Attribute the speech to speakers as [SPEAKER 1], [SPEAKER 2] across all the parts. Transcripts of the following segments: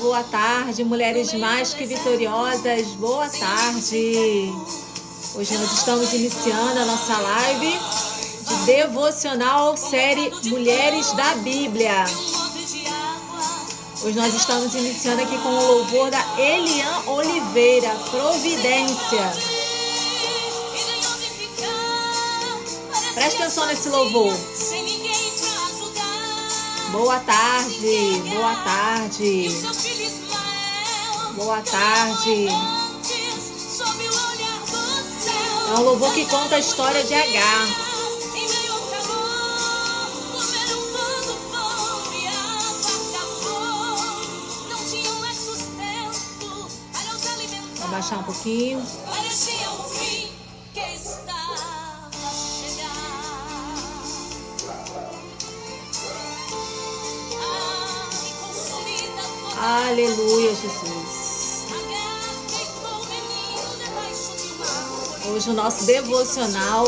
[SPEAKER 1] boa tarde, mulheres mais que vitoriosas, boa tarde. Hoje nós estamos iniciando a nossa live de devocional série Mulheres da Bíblia. Hoje nós estamos iniciando aqui com o louvor da Elian Oliveira, Providência. Presta atenção nesse louvor. Boa tarde, boa tarde, boa tarde. É um louvor que conta a história de Agar. Vou abaixar um pouquinho. Aleluia, Jesus. Hoje o nosso devocional,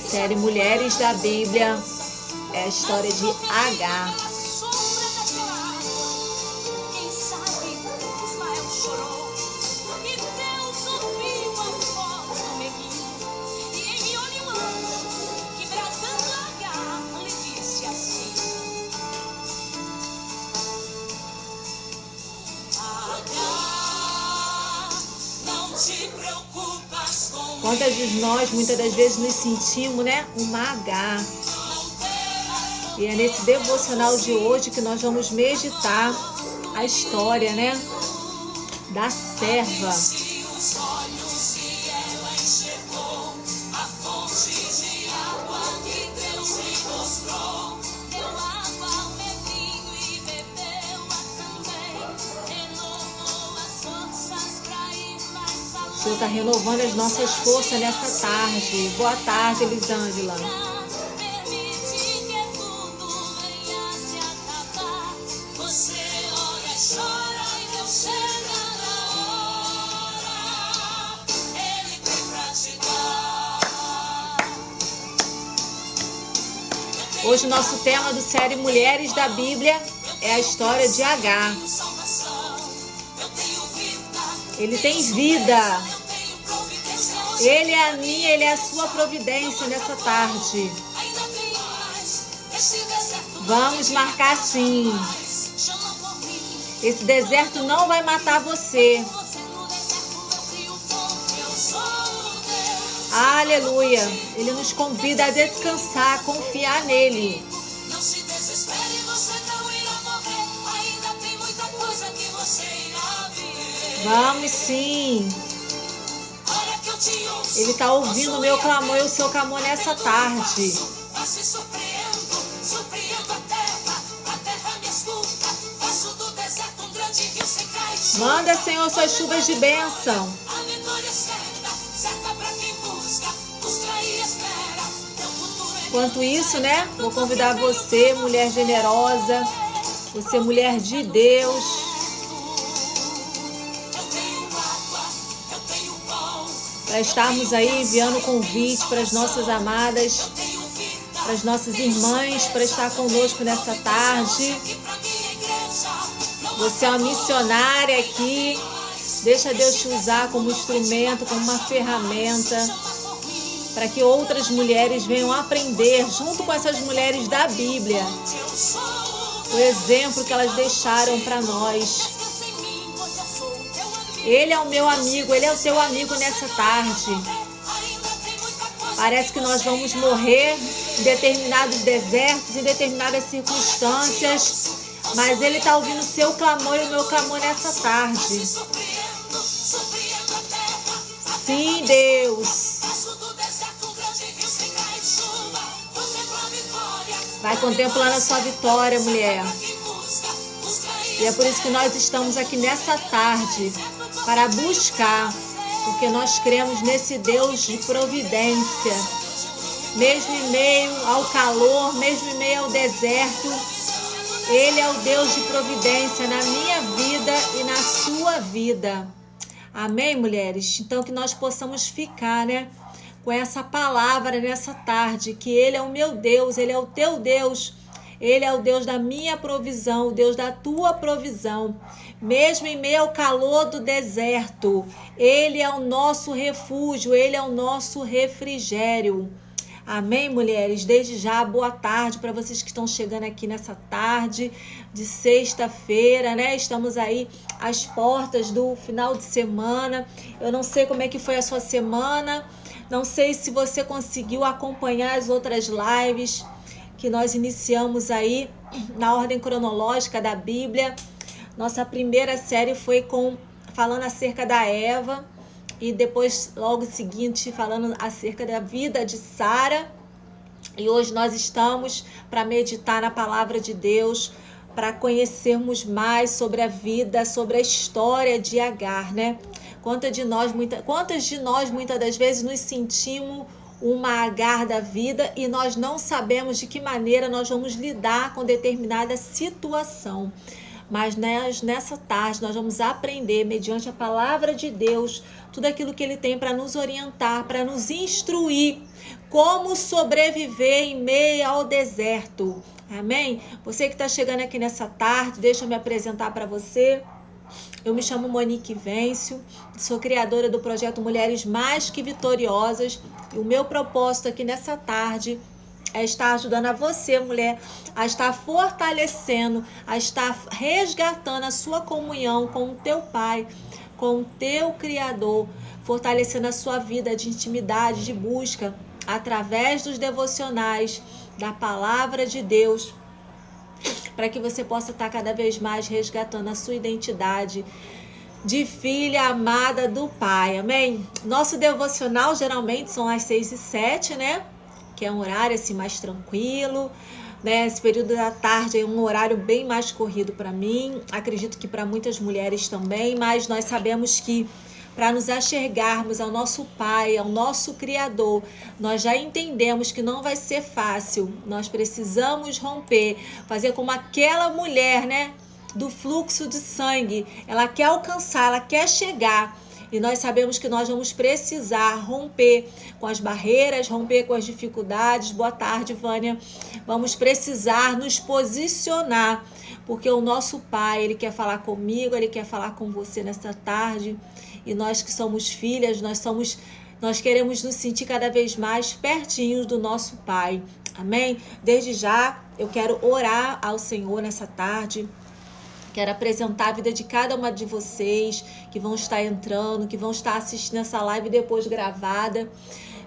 [SPEAKER 1] série Mulheres da Bíblia, é a história de Agar. Quantas de nós, muitas das vezes, nos sentimos, uma Agar. E é nesse devocional de hoje que nós vamos meditar a história, da serva. O Senhor está renovando as nossas forças nessa tarde. Boa tarde, Elisângela. Hoje o nosso tema do série Mulheres da Bíblia é a história de Agar. Ele tem vida. Ele é a minha, Ele é a sua providência nessa tarde. Vamos marcar sim. Esse deserto não vai matar você. Aleluia. Ele nos convida a descansar, a confiar nele. Não se desespere, você não irá morrer. Ainda tem muita coisa que você irá viver. Vamos sim. Ele está ouvindo o meu clamor e o seu clamor nessa tarde. Manda, Senhor, suas chuvas de bênção. Enquanto isso, vou convidar você, mulher generosa, você, mulher de Deus, para estarmos aí enviando convite para as nossas amadas, para as nossas irmãs, para estar conosco nessa tarde. Você é uma missionária aqui, deixa Deus te usar como instrumento, como uma ferramenta, para que outras mulheres venham aprender, junto com essas mulheres da Bíblia, o exemplo que elas deixaram para nós. Ele é o meu amigo, Ele é o seu amigo nessa tarde. Parece que nós vamos morrer em determinados desertos, em determinadas circunstâncias, mas Ele está ouvindo o seu clamor e o meu clamor nessa tarde. Sim, Deus. Vai contemplando a sua vitória, mulher. E é por isso que nós estamos aqui nessa tarde, para buscar, porque nós cremos nesse Deus de providência. Mesmo em meio ao calor, mesmo em meio ao deserto, Ele é o Deus de providência na minha vida e na sua vida. Amém, mulheres? Então que nós possamos ficar, com essa palavra nessa tarde, que Ele é o meu Deus, Ele é o teu Deus, Ele é o Deus da minha provisão, o Deus da tua provisão. Mesmo em meio ao calor do deserto, Ele é o nosso refúgio, Ele é o nosso refrigério. Amém, mulheres? Desde já, boa tarde para vocês que estão chegando aqui nessa tarde de sexta-feira, né? Estamos aí às portas do final de semana. Eu não sei como é que foi a sua semana, não sei se você conseguiu acompanhar as outras lives que nós iniciamos aí na ordem cronológica da Bíblia. Nossa primeira série foi falando acerca da Eva, e depois, logo seguinte, falando acerca da vida de Sara. E hoje nós estamos para meditar na palavra de Deus, para conhecermos mais sobre a vida, sobre a história de Agar, né? Quantas de nós muitas das vezes nos sentimos uma Agar da vida e nós não sabemos de que maneira nós vamos lidar com determinada situação. Mas nessa tarde nós vamos aprender, mediante a palavra de Deus, tudo aquilo que Ele tem para nos orientar, para nos instruir, como sobreviver em meio ao deserto. Amém? Você que está chegando aqui nessa tarde, deixa eu me apresentar para você. Eu me chamo Monique Vêncio, sou criadora do projeto Mulheres Mais Que Vitoriosas, e o meu propósito aqui nessa tarde é estar ajudando a você, mulher, a estar fortalecendo, a estar resgatando a sua comunhão com o teu Pai, com o teu Criador, fortalecendo a sua vida de intimidade, de busca, através dos devocionais, da palavra de Deus, para que você possa estar cada vez mais resgatando a sua identidade de filha amada do Pai, amém? Nosso devocional geralmente são às 6h07, né? Que é um horário assim mais tranquilo, né? Esse período da tarde é um horário bem mais corrido para mim, acredito que para muitas mulheres também, mas nós sabemos que para nos achegarmos ao nosso Pai, ao nosso Criador, nós já entendemos que não vai ser fácil, nós precisamos romper, fazer como aquela mulher, né? Do fluxo de sangue, ela quer alcançar, ela quer chegar. E nós sabemos que nós vamos precisar romper com as barreiras, romper com as dificuldades. Boa tarde, Vânia. Vamos precisar nos posicionar, porque o nosso Pai, Ele quer falar comigo, Ele quer falar com você nesta tarde. E nós que somos filhas, nós queremos nos sentir cada vez mais pertinhos do nosso Pai. Amém? Desde já, eu quero orar ao Senhor nessa tarde. Quero apresentar a vida de cada uma de vocês que vão estar entrando, que vão estar assistindo essa live depois gravada.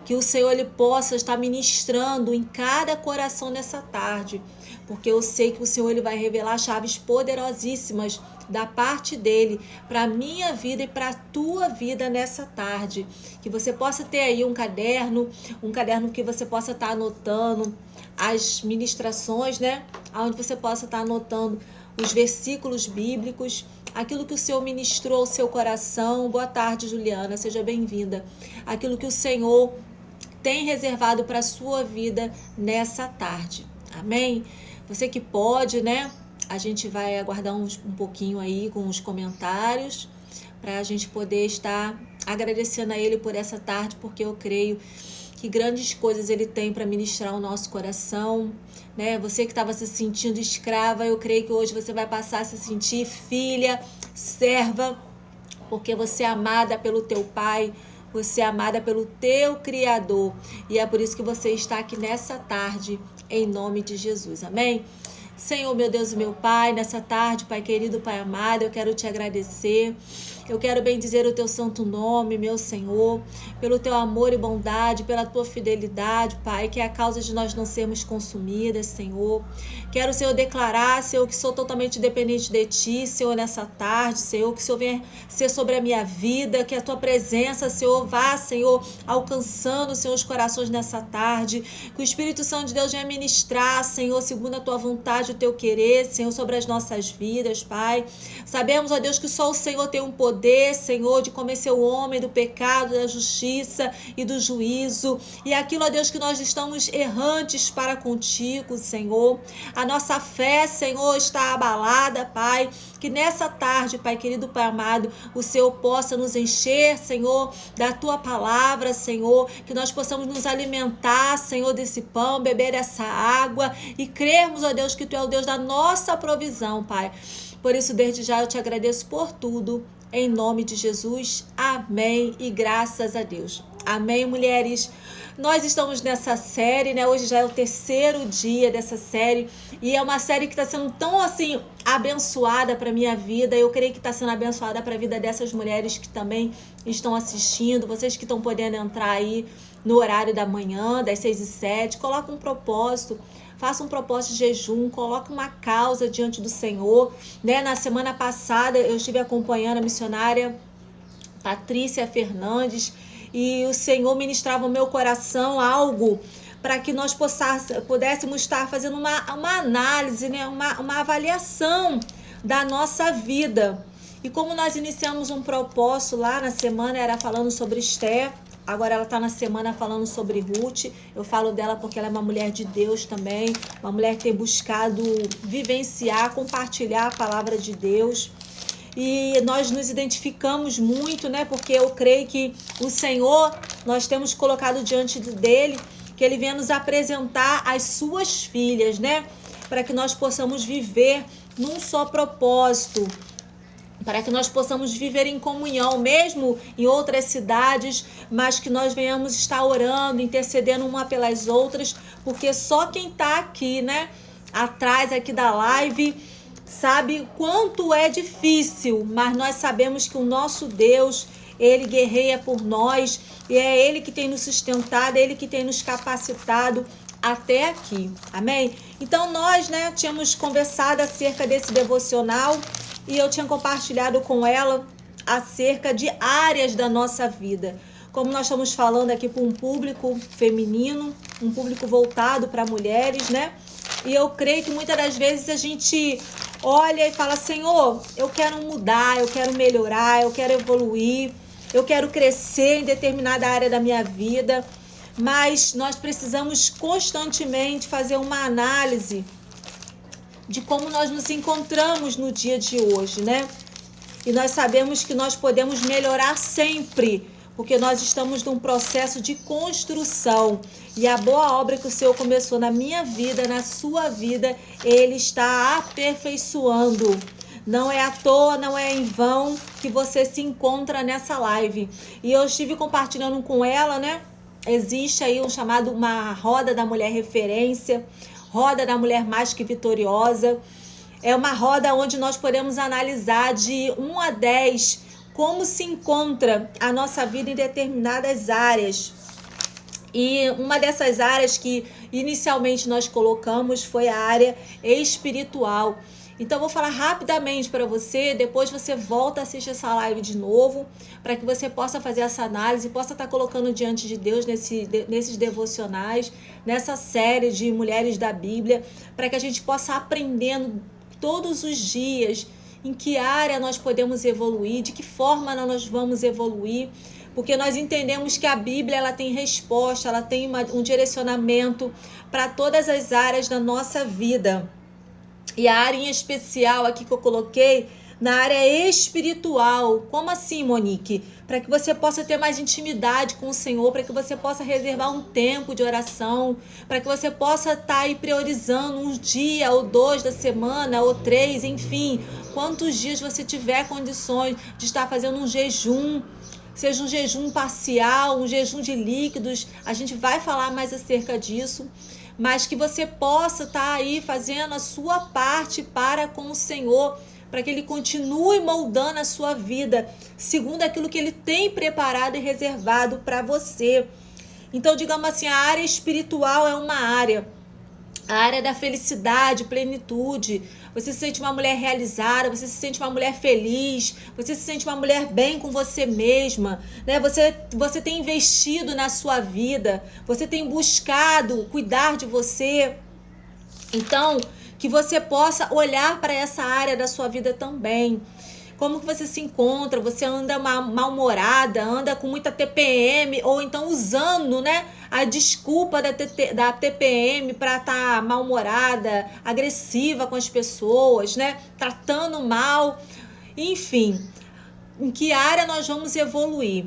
[SPEAKER 1] Que o Senhor Ele possa estar ministrando em cada coração nessa tarde. Porque eu sei que o Senhor Ele vai revelar chaves poderosíssimas da parte dEle para a minha vida e para a tua vida nessa tarde. Que você possa ter aí um caderno que você possa estar anotando as ministrações, né? Onde você possa estar anotando os versículos bíblicos, aquilo que o Senhor ministrou ao seu coração. Boa tarde, Juliana, seja bem-vinda. Aquilo que o Senhor tem reservado para a sua vida nessa tarde. Amém? Você que pode, né? A gente vai aguardar um pouquinho aí com os comentários para a gente poder estar agradecendo a Ele por essa tarde, porque eu creio que grandes coisas Ele tem para ministrar o nosso coração, né? Você que estava se sentindo escrava, eu creio que hoje você vai passar a se sentir filha, serva, porque você é amada pelo teu Pai, você é amada pelo teu Criador, e é por isso que você está aqui nessa tarde, em nome de Jesus, amém? Senhor, meu Deus e meu Pai, nessa tarde, Pai querido, Pai amado, eu quero te agradecer. Eu quero bendizer o teu santo nome, meu Senhor, pelo teu amor e bondade, pela tua fidelidade, Pai, que é a causa de nós não sermos consumidas, Senhor. Quero, Senhor, declarar, Senhor, que sou totalmente dependente de ti, Senhor, nessa tarde, Senhor, que o Senhor venha ser sobre a minha vida, que a tua presença, Senhor, vá, Senhor, alcançando, Senhor, os corações nessa tarde, que o Espírito Santo de Deus venha ministrar, Senhor, segundo a tua vontade, o teu querer, Senhor, sobre as nossas vidas, Pai. Sabemos, ó Deus, que só o Senhor tem um poder poder, Senhor, de convencer o homem do pecado, da justiça e do juízo. E aquilo, ó Deus, que nós estamos errantes para contigo, Senhor. A nossa fé, Senhor, está abalada, Pai. Que nessa tarde, Pai querido, Pai amado, o Senhor possa nos encher, Senhor, da Tua palavra, Senhor. Que nós possamos nos alimentar, Senhor, desse pão, beber essa água e crermos, ó Deus, que Tu é o Deus da nossa provisão, Pai. Por isso, desde já, eu te agradeço por tudo. Em nome de Jesus, amém e graças a Deus. Amém, mulheres? Nós estamos nessa série, né? Hoje já é o 3º dia dessa série e é uma série que está sendo tão, assim, abençoada para minha vida. Eu creio que está sendo abençoada para a vida dessas mulheres que também estão assistindo, vocês que estão podendo entrar aí no horário da manhã, das 6h07, coloca um propósito. Faça um propósito de jejum, coloque uma causa diante do Senhor, né? Na semana passada eu estive acompanhando a missionária Patrícia Fernandes e o Senhor ministrava ao meu coração algo para que nós pudéssemos estar fazendo uma análise, né? uma avaliação da nossa vida. E como nós iniciamos um propósito lá na semana, era falando sobre Esther. Agora ela está na semana falando sobre Ruth. Eu falo dela porque ela é uma mulher de Deus também. Uma mulher que tem buscado vivenciar, compartilhar a palavra de Deus. E nós nos identificamos muito, né? Porque eu creio que o Senhor, nós temos colocado diante dele, que ele venha nos apresentar as suas filhas, né? Para que nós possamos viver num só propósito. Para que nós possamos viver em comunhão, mesmo em outras cidades, mas que nós venhamos estar orando, intercedendo uma pelas outras, porque só quem está aqui, né, atrás aqui da live, sabe quanto é difícil, mas nós sabemos que o nosso Deus, ele guerreia por nós, e é ele que tem nos sustentado, é ele que tem nos capacitado até aqui, amém? Então nós, né, tínhamos conversado acerca desse devocional, e eu tinha compartilhado com ela acerca de áreas da nossa vida. Como nós estamos falando aqui para um público feminino, um público voltado para mulheres, né? E eu creio que muitas das vezes a gente olha e fala, Senhor, eu quero mudar, eu quero melhorar, eu quero evoluir, eu quero crescer em determinada área da minha vida. Mas nós precisamos constantemente fazer uma análise de como nós nos encontramos no dia de hoje, né? E nós sabemos que nós podemos melhorar sempre, porque nós estamos num processo de construção. E a boa obra que o Senhor começou na minha vida, na sua vida, Ele está aperfeiçoando. Não é à toa, não é em vão que você se encontra nessa live. E eu estive compartilhando com ela, né? Existe aí uma roda da mulher referência, roda da mulher mais que vitoriosa. É uma roda onde nós podemos analisar de 1 a 10 como se encontra a nossa vida em determinadas áreas. E uma dessas áreas que inicialmente nós colocamos foi a área espiritual. Então eu vou falar rapidamente para você, depois você volta a assistir essa live de novo, para que você possa fazer essa análise, possa estar colocando diante de Deus nesses devocionais, nessa série de mulheres da Bíblia, para que a gente possa aprendendo todos os dias em que área nós podemos evoluir, de que forma nós vamos evoluir, porque nós entendemos que a Bíblia ela tem resposta, ela tem um direcionamento para todas as áreas da nossa vida. E a área em especial aqui que eu coloquei, na área espiritual. Como assim, Monique? Para que você possa ter mais intimidade com o Senhor, para que você possa reservar um tempo de oração, para que você possa estar aí priorizando um dia ou 2 da semana, ou 3, enfim, quantos dias você tiver condições de estar fazendo um jejum, seja um jejum parcial, um jejum de líquidos, a gente vai falar mais acerca disso, mas que você possa estar aí fazendo a sua parte para com o Senhor, para que Ele continue moldando a sua vida, segundo aquilo que Ele tem preparado e reservado para você. Então, digamos assim, a área espiritual é uma área, a área da felicidade, plenitude. Você se sente uma mulher realizada, você se sente uma mulher feliz, você se sente uma mulher bem com você mesma, né? Você tem investido na sua vida, você tem buscado cuidar de você. Então, que você possa olhar para essa área da sua vida também. Como que você se encontra? Você anda mal-humorada, anda com muita TPM, ou então usando, né, a desculpa da TPM para estar mal-humorada, agressiva com as pessoas, né, tratando mal, enfim. Em que área nós vamos evoluir?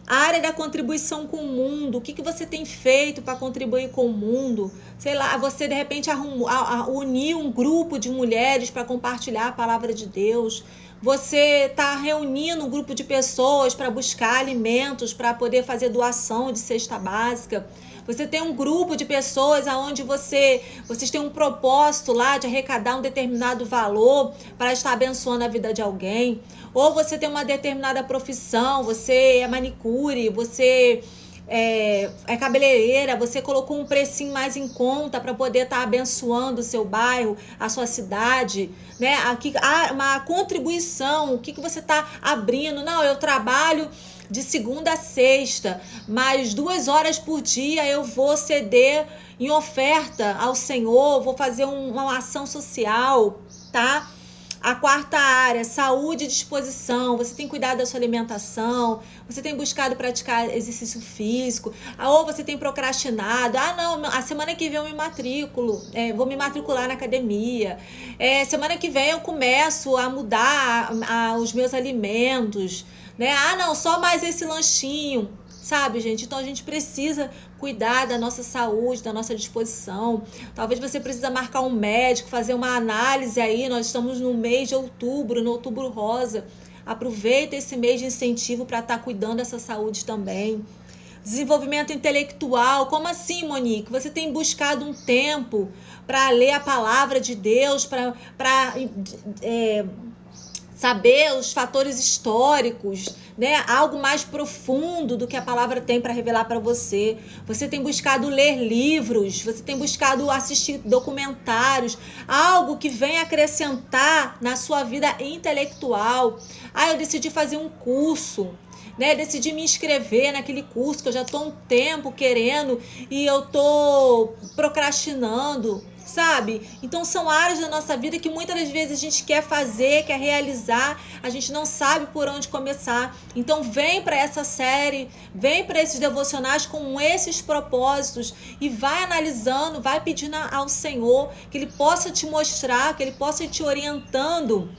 [SPEAKER 1] A área da contribuição com o mundo. O que você tem feito para contribuir com o mundo? Sei lá, você de repente unir um grupo de mulheres para compartilhar a palavra de Deus. Você está reunindo um grupo de pessoas para buscar alimentos, para poder fazer doação de cesta básica. Você tem um grupo de pessoas onde vocês têm um propósito lá de arrecadar um determinado valor para estar abençoando a vida de alguém. Ou você tem uma determinada profissão, você é manicure, você é cabeleireira, você colocou um precinho mais em conta para poder estar abençoando o seu bairro, a sua cidade, né? Aqui, uma contribuição, o que você está abrindo? Não, eu trabalho de segunda a sexta, mas 2 horas por dia eu vou ceder em oferta ao Senhor, vou fazer uma ação social, tá? A 4ª área, saúde e disposição. Você tem cuidado da sua alimentação, você tem buscado praticar exercício físico, ou você tem procrastinado. Não, a semana que vem eu me matriculo, vou me matricular na academia. Semana que vem eu começo a mudar os meus alimentos, né? Não, só mais esse lanchinho, sabe, gente? Então a gente precisa cuidar da nossa saúde, da nossa disposição. Talvez você precisa marcar um médico, fazer uma análise aí. Nós estamos no mês de outubro, no Outubro Rosa. Aproveita esse mês de incentivo para estar cuidando dessa saúde também. Desenvolvimento intelectual. Como assim, Monique? Você tem buscado um tempo para ler a palavra de Deus, para saber os fatores históricos, né? Algo mais profundo do que a palavra tem para revelar para você. Você tem buscado ler livros, você tem buscado assistir documentários, algo que venha acrescentar na sua vida intelectual. Eu decidi fazer um curso, né? Decidi me inscrever naquele curso que eu já estou um tempo querendo e eu estou procrastinando, sabe? Então são áreas da nossa vida que muitas das vezes a gente quer fazer, quer realizar, a gente não sabe por onde começar. Então vem para essa série, vem para esses devocionais com esses propósitos e vai analisando, vai pedindo ao Senhor que Ele possa te mostrar, que Ele possa ir te orientando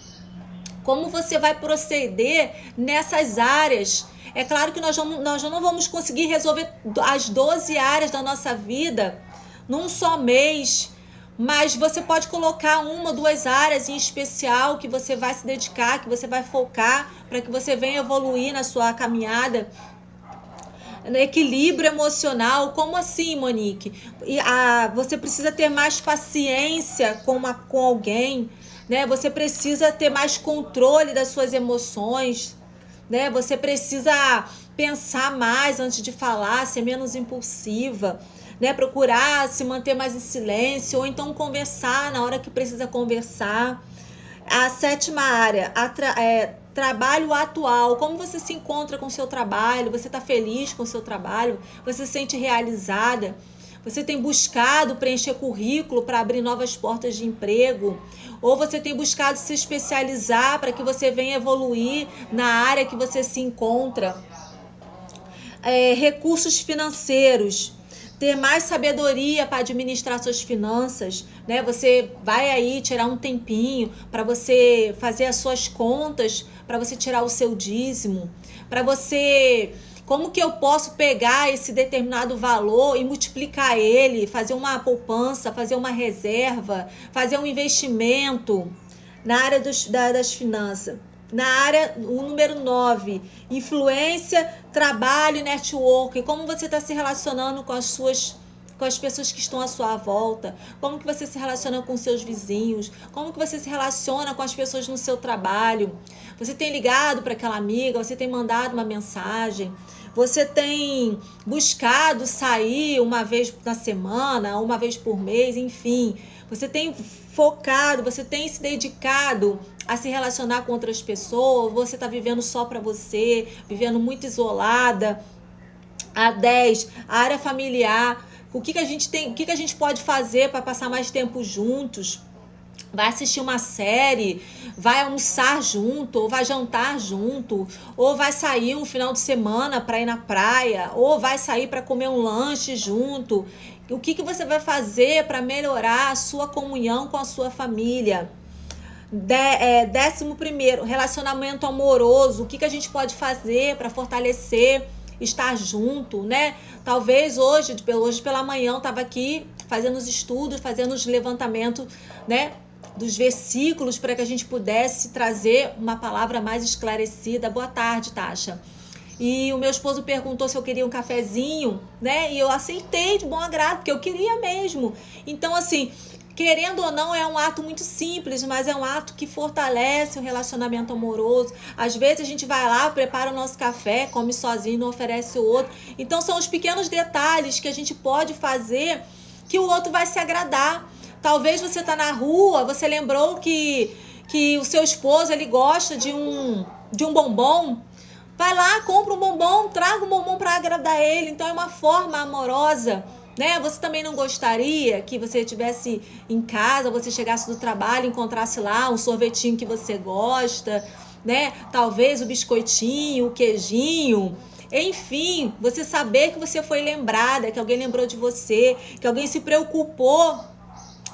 [SPEAKER 1] como você vai proceder nessas áreas. É claro que nós não vamos conseguir resolver as 12 áreas da nossa vida num só mês, mas você pode colocar 1 ou 2 áreas em especial que você vai se dedicar, que você vai focar para que você venha evoluir na sua caminhada. Equilíbrio emocional. Como assim, Monique? Você precisa ter mais paciência com alguém, né? Você precisa ter mais controle das suas emoções, né? Você precisa pensar mais antes de falar, ser menos impulsiva, né? Procurar se manter mais em silêncio ou então conversar na hora que precisa conversar. A 7ª área, trabalho atual. Como você se encontra com o seu trabalho? Você está feliz com o seu trabalho? Você se sente realizada? Você tem buscado preencher currículo para abrir novas portas de emprego? Ou você tem buscado se especializar para que você venha evoluir na área que você se encontra? Recursos financeiros. Ter mais sabedoria para administrar suas finanças, né? Você vai aí tirar um tempinho para você fazer as suas contas, para você tirar o seu dízimo, para você... Como que eu posso pegar esse determinado valor e multiplicar ele, fazer uma poupança, fazer uma reserva, fazer um investimento na área das finanças? Na área, o número 9, influência, trabalho e network. Como você está se relacionando com as pessoas que estão à sua volta? Como que você se relaciona com seus vizinhos? Como que você se relaciona com as pessoas no seu trabalho? Você tem ligado para aquela amiga? Você tem mandado uma mensagem? Você tem buscado sair uma vez na semana, uma vez por mês, enfim. Você tem focado, você tem se dedicado a se relacionar com outras pessoas? Você está vivendo só para você, vivendo muito isolada? A 10, a área familiar. O que a gente pode fazer para passar mais tempo juntos? vai assistir uma série, vai almoçar junto, ou vai jantar junto, ou vai sair um final de semana para ir na praia, ou vai sair para comer um lanche junto. O que você vai fazer para melhorar a sua comunhão com a sua família? 11º, relacionamento amoroso. O que a gente pode fazer para fortalecer, estar junto, né? Talvez hoje pela manhã eu estava aqui fazendo os estudos, fazendo os levantamentos, né, dos versículos para que a gente pudesse trazer uma palavra mais esclarecida. Boa tarde, Tasha. E o meu esposo perguntou se eu queria um cafezinho, né? E eu aceitei de bom agrado, porque eu queria mesmo. Então, assim, querendo ou não, é um ato muito simples, mas é um ato que fortalece o relacionamento amoroso. Às vezes a gente vai lá, prepara o nosso café, come sozinho, não oferece o outro. Então são os pequenos detalhes que a gente pode fazer que o outro vai se agradar. Talvez você tá na rua, você lembrou que o seu esposo ele gosta de um bombom. Vai lá, compra um bombom, traga um bombom para agradar ele. Então é uma forma amorosa, né? Você também não gostaria que você estivesse em casa, você chegasse do trabalho, encontrasse lá um sorvetinho que você gosta, né? Talvez o biscoitinho, o queijinho. Enfim, você saber que você foi lembrada, que alguém lembrou de você, que alguém se preocupou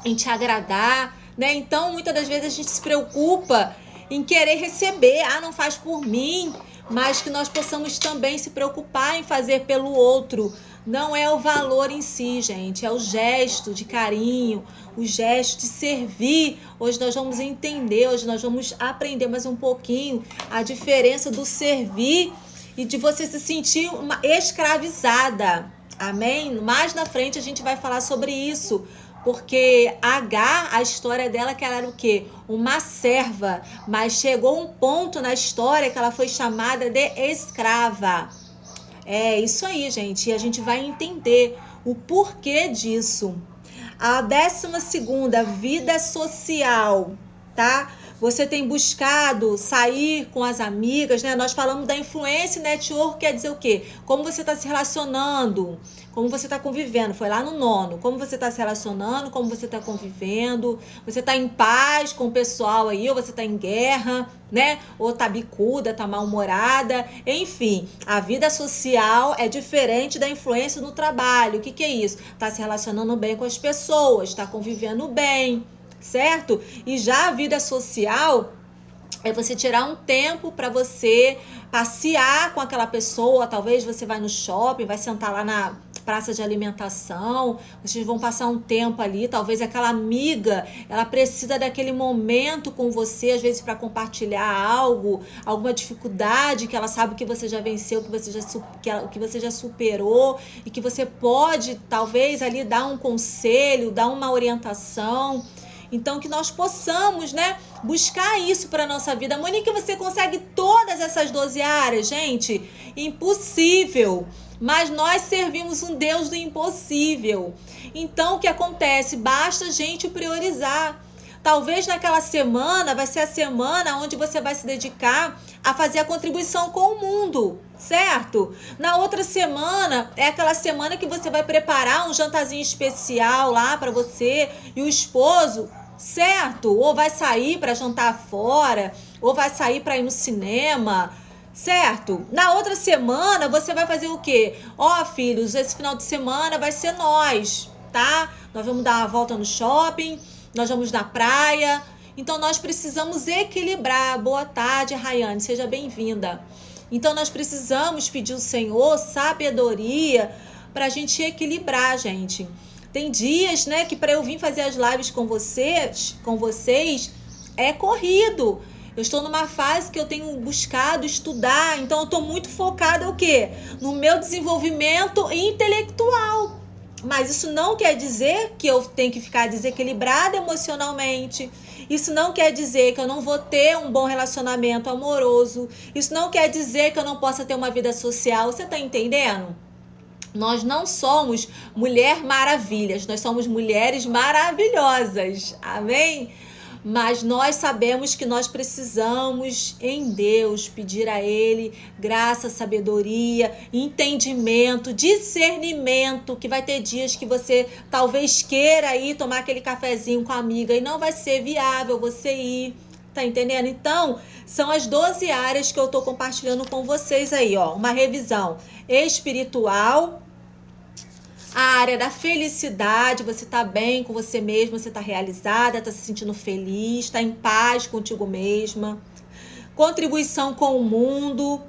[SPEAKER 1] em te agradar, né? Então, muitas das vezes a gente se preocupa em querer receber. Não faz por mim, mas que nós possamos também se preocupar em fazer pelo outro. Não é o valor em si, gente, é o gesto de carinho, o gesto de servir. Hoje nós vamos entender, hoje nós vamos aprender mais um pouquinho a diferença do servir e de você se sentir uma escravizada. Amém? Mais na frente a gente vai falar sobre isso. Porque Agar, a história dela que ela era o quê? Uma serva, mas chegou um ponto na história que ela foi chamada de escrava. É isso aí, gente, e a gente vai entender o porquê disso. A 12ª, vida social, tá? Você tem buscado sair com as amigas, né? Nós falamos da influência network, quer dizer o quê? Como você está se relacionando, como você está convivendo. Foi lá no 9º. Como você está se relacionando, como você está convivendo. Você está em paz com o pessoal aí, ou você está em guerra, né? Ou tá bicuda, tá mal-humorada. Enfim, a vida social é diferente da influência no trabalho. O que é isso? Tá se relacionando bem com as pessoas, tá convivendo bem, certo? E já a vida social é você tirar um tempo para você passear com aquela pessoa. Talvez você vai no shopping, vai sentar lá na praça de alimentação, vocês vão passar um tempo ali. Talvez aquela amiga, ela precisa daquele momento com você, às vezes para compartilhar algo, alguma dificuldade que ela sabe que você já venceu, que você já superou, e que você pode talvez ali dar um conselho, dar uma orientação. Então, que nós possamos, né, buscar isso para a nossa vida. Monique, você consegue todas essas 12 áreas? Gente, impossível. Mas nós servimos um Deus do impossível. Então, o que acontece? Basta a gente priorizar. Talvez naquela semana vai ser a semana onde você vai se dedicar a fazer a contribuição com o mundo, certo? Na outra semana é aquela semana que você vai preparar um jantarzinho especial lá para você e o esposo, certo? Ou vai sair para jantar fora, ou vai sair para ir no cinema, certo? Na outra semana você vai fazer o quê? Filhos, esse final de semana vai ser nós, tá? Nós vamos dar uma volta no shopping, nós vamos na praia. Então nós precisamos equilibrar. Boa tarde, Rayane, seja bem-vinda. Então nós precisamos pedir ao Senhor sabedoria para a gente equilibrar, gente. Tem dias, né, que para eu vir fazer as lives com vocês é corrido. Eu estou numa fase que eu tenho buscado estudar, então eu estou muito focada o quê? No meu desenvolvimento intelectual. Mas isso não quer dizer que eu tenho que ficar desequilibrada emocionalmente. Isso não quer dizer que eu não vou ter um bom relacionamento amoroso. Isso não quer dizer que eu não possa ter uma vida social. Você está entendendo? Nós não somos mulher maravilhas, nós somos mulheres maravilhosas. Amém? Mas nós sabemos que nós precisamos em Deus pedir a Ele graça, sabedoria, entendimento, discernimento, que vai ter dias que você talvez queira ir tomar aquele cafezinho com a amiga e não vai ser viável você ir, tá entendendo? Então, são as 12 áreas que eu tô compartilhando com vocês aí, ó, uma revisão espiritual, a área da felicidade, você tá bem com você mesma, você tá realizada, tá se sentindo feliz, tá em paz contigo mesma. Contribuição com o mundo,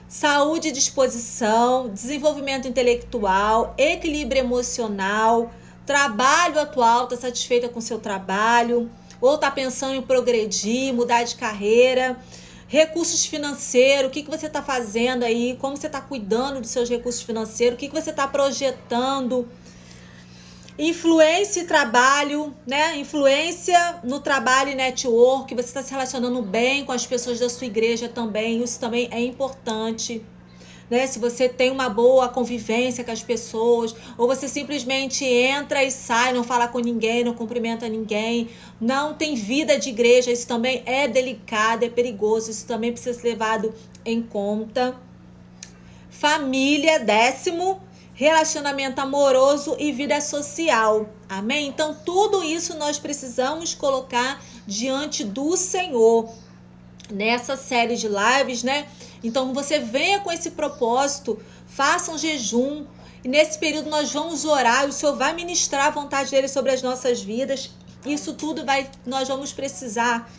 [SPEAKER 1] saúde e disposição, desenvolvimento intelectual, equilíbrio emocional, trabalho atual, tá satisfeita com seu trabalho, ou tá pensando em progredir, mudar de carreira. Recursos financeiros, o que você está fazendo aí, como você está cuidando dos seus recursos financeiros, o que você está projetando. Influência e trabalho, né? Influência no trabalho e network, você está se relacionando bem com as pessoas da sua igreja também, isso também é importante. Né? Se você tem uma boa convivência com as pessoas, ou você simplesmente entra e sai, não fala com ninguém, não cumprimenta ninguém, não tem vida de igreja, isso também é delicado, é perigoso, isso também precisa ser levado em conta. Família, 10º, relacionamento amoroso e vida social, amém? Então tudo isso nós precisamos colocar diante do Senhor nessa série de lives, né? Então você venha com esse propósito, faça um jejum, e nesse período nós vamos orar, e o Senhor vai ministrar a vontade dele sobre as nossas vidas. Isso tudo nós vamos precisar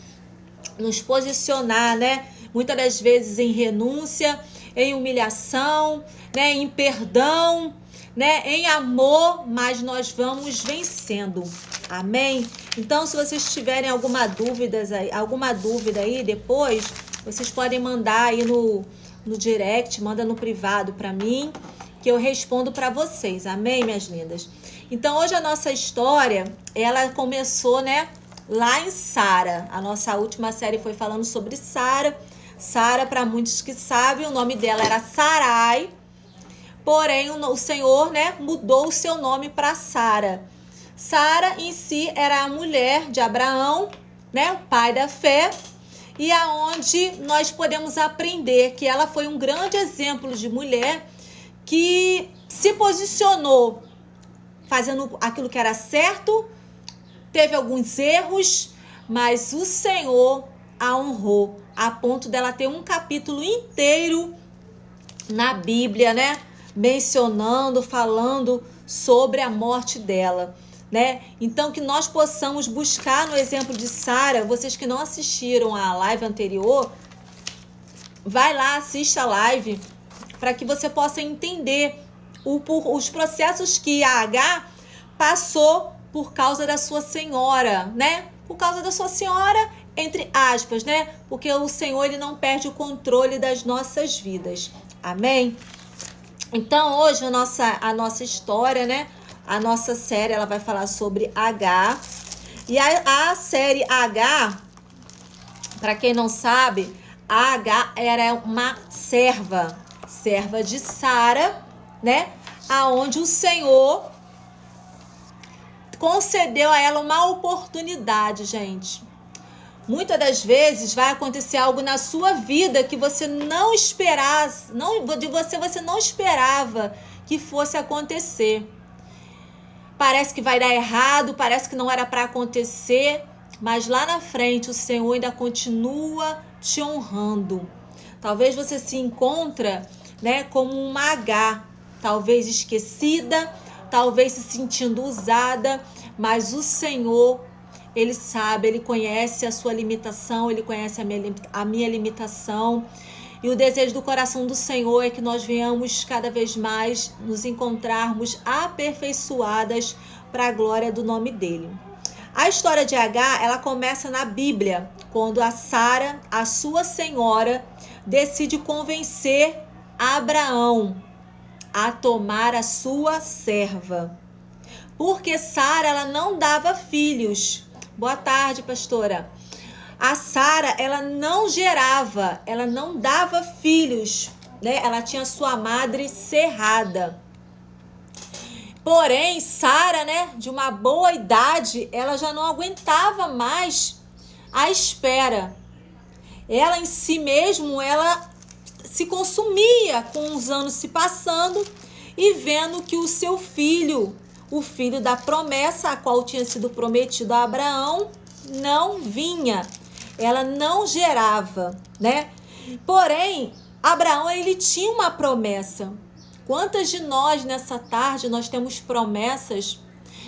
[SPEAKER 1] nos posicionar, né? Muitas das vezes em renúncia, em humilhação, né? Em perdão, né? Em amor, mas nós vamos vencendo. Amém? Então, se vocês tiverem alguma dúvida aí depois, vocês podem mandar aí no direct, manda no privado para mim, que eu respondo para vocês. Amém, minhas lindas? Então, hoje a nossa história, ela começou, né, lá em Sara. A nossa última série foi falando sobre Sara. Sara, para muitos que sabem, o nome dela era Sarai. Porém, o Senhor, né, mudou o seu nome para Sara. Sara em si era a mulher de Abraão, né, o pai da fé, e aonde nós podemos aprender que ela foi um grande exemplo de mulher que se posicionou fazendo aquilo que era certo, teve alguns erros, mas o Senhor a honrou a ponto dela ter um capítulo inteiro na Bíblia, né, mencionando, falando sobre a morte dela. Né? Então que nós possamos buscar no exemplo de Sara. Vocês que não assistiram a live anterior, vai lá, assista a live para que você possa entender os processos que a H passou por causa da sua senhora, né? Por causa da sua senhora, entre aspas, né? Porque o Senhor, ele não perde o controle das nossas vidas. Amém? Então hoje a nossa história, né? A nossa série, ela vai falar sobre H. E a série H, para quem não sabe, a H era uma serva de Sara, né? Aonde o Senhor concedeu a ela uma oportunidade, gente. Muitas das vezes vai acontecer algo na sua vida que você não esperava, você não esperava que fosse acontecer. Parece que vai dar errado, parece que não era para acontecer, mas lá na frente o Senhor ainda continua te honrando. Talvez você se encontre, né, como uma H, talvez esquecida, talvez se sentindo usada, mas o Senhor, ele sabe, ele conhece a sua limitação, ele conhece a minha limitação. E o desejo do coração do Senhor é que nós venhamos cada vez mais nos encontrarmos aperfeiçoadas para a glória do nome dele. A história de H, ela começa na Bíblia, quando a Sara, a sua senhora, decide convencer Abraão a tomar a sua serva. Porque Sara, ela não dava filhos. Boa tarde, pastora. A Sara, ela não gerava, ela não dava filhos, né? Ela tinha sua madre cerrada. Porém, Sara, né, de uma boa idade, ela já não aguentava mais à espera. Ela em si mesmo, ela se consumia com os anos se passando e vendo que o seu filho, o filho da promessa, a qual tinha sido prometido a Abraão, não vinha. Ela não gerava, né? Porém, Abraão, ele tinha uma promessa. Quantas de nós nessa tarde nós temos promessas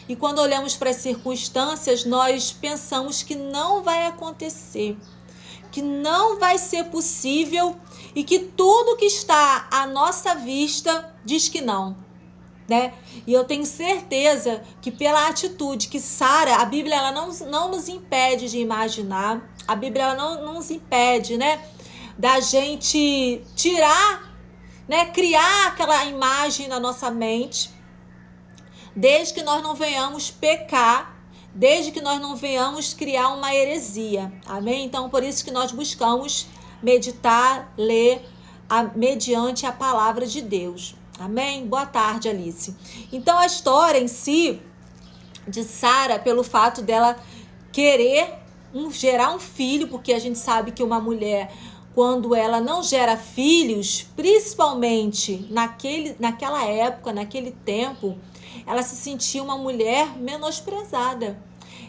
[SPEAKER 1] e quando olhamos para as circunstâncias, nós pensamos que não vai acontecer, que não vai ser possível e que tudo que está à nossa vista diz que não, né? E eu tenho certeza que pela atitude que Sara, a Bíblia ela não nos impede de imaginar, a Bíblia ela não nos impede, né, da gente tirar, né, criar aquela imagem na nossa mente, desde que nós não venhamos pecar, desde que nós não venhamos criar uma heresia, amém? Então, por isso que nós buscamos meditar, ler mediante a palavra de Deus, amém? Boa tarde, Alice. Então, a história em si de Sara, pelo fato dela querer gerar um filho, porque a gente sabe que uma mulher, quando ela não gera filhos, principalmente naquela época, naquele tempo, ela se sentia uma mulher menosprezada.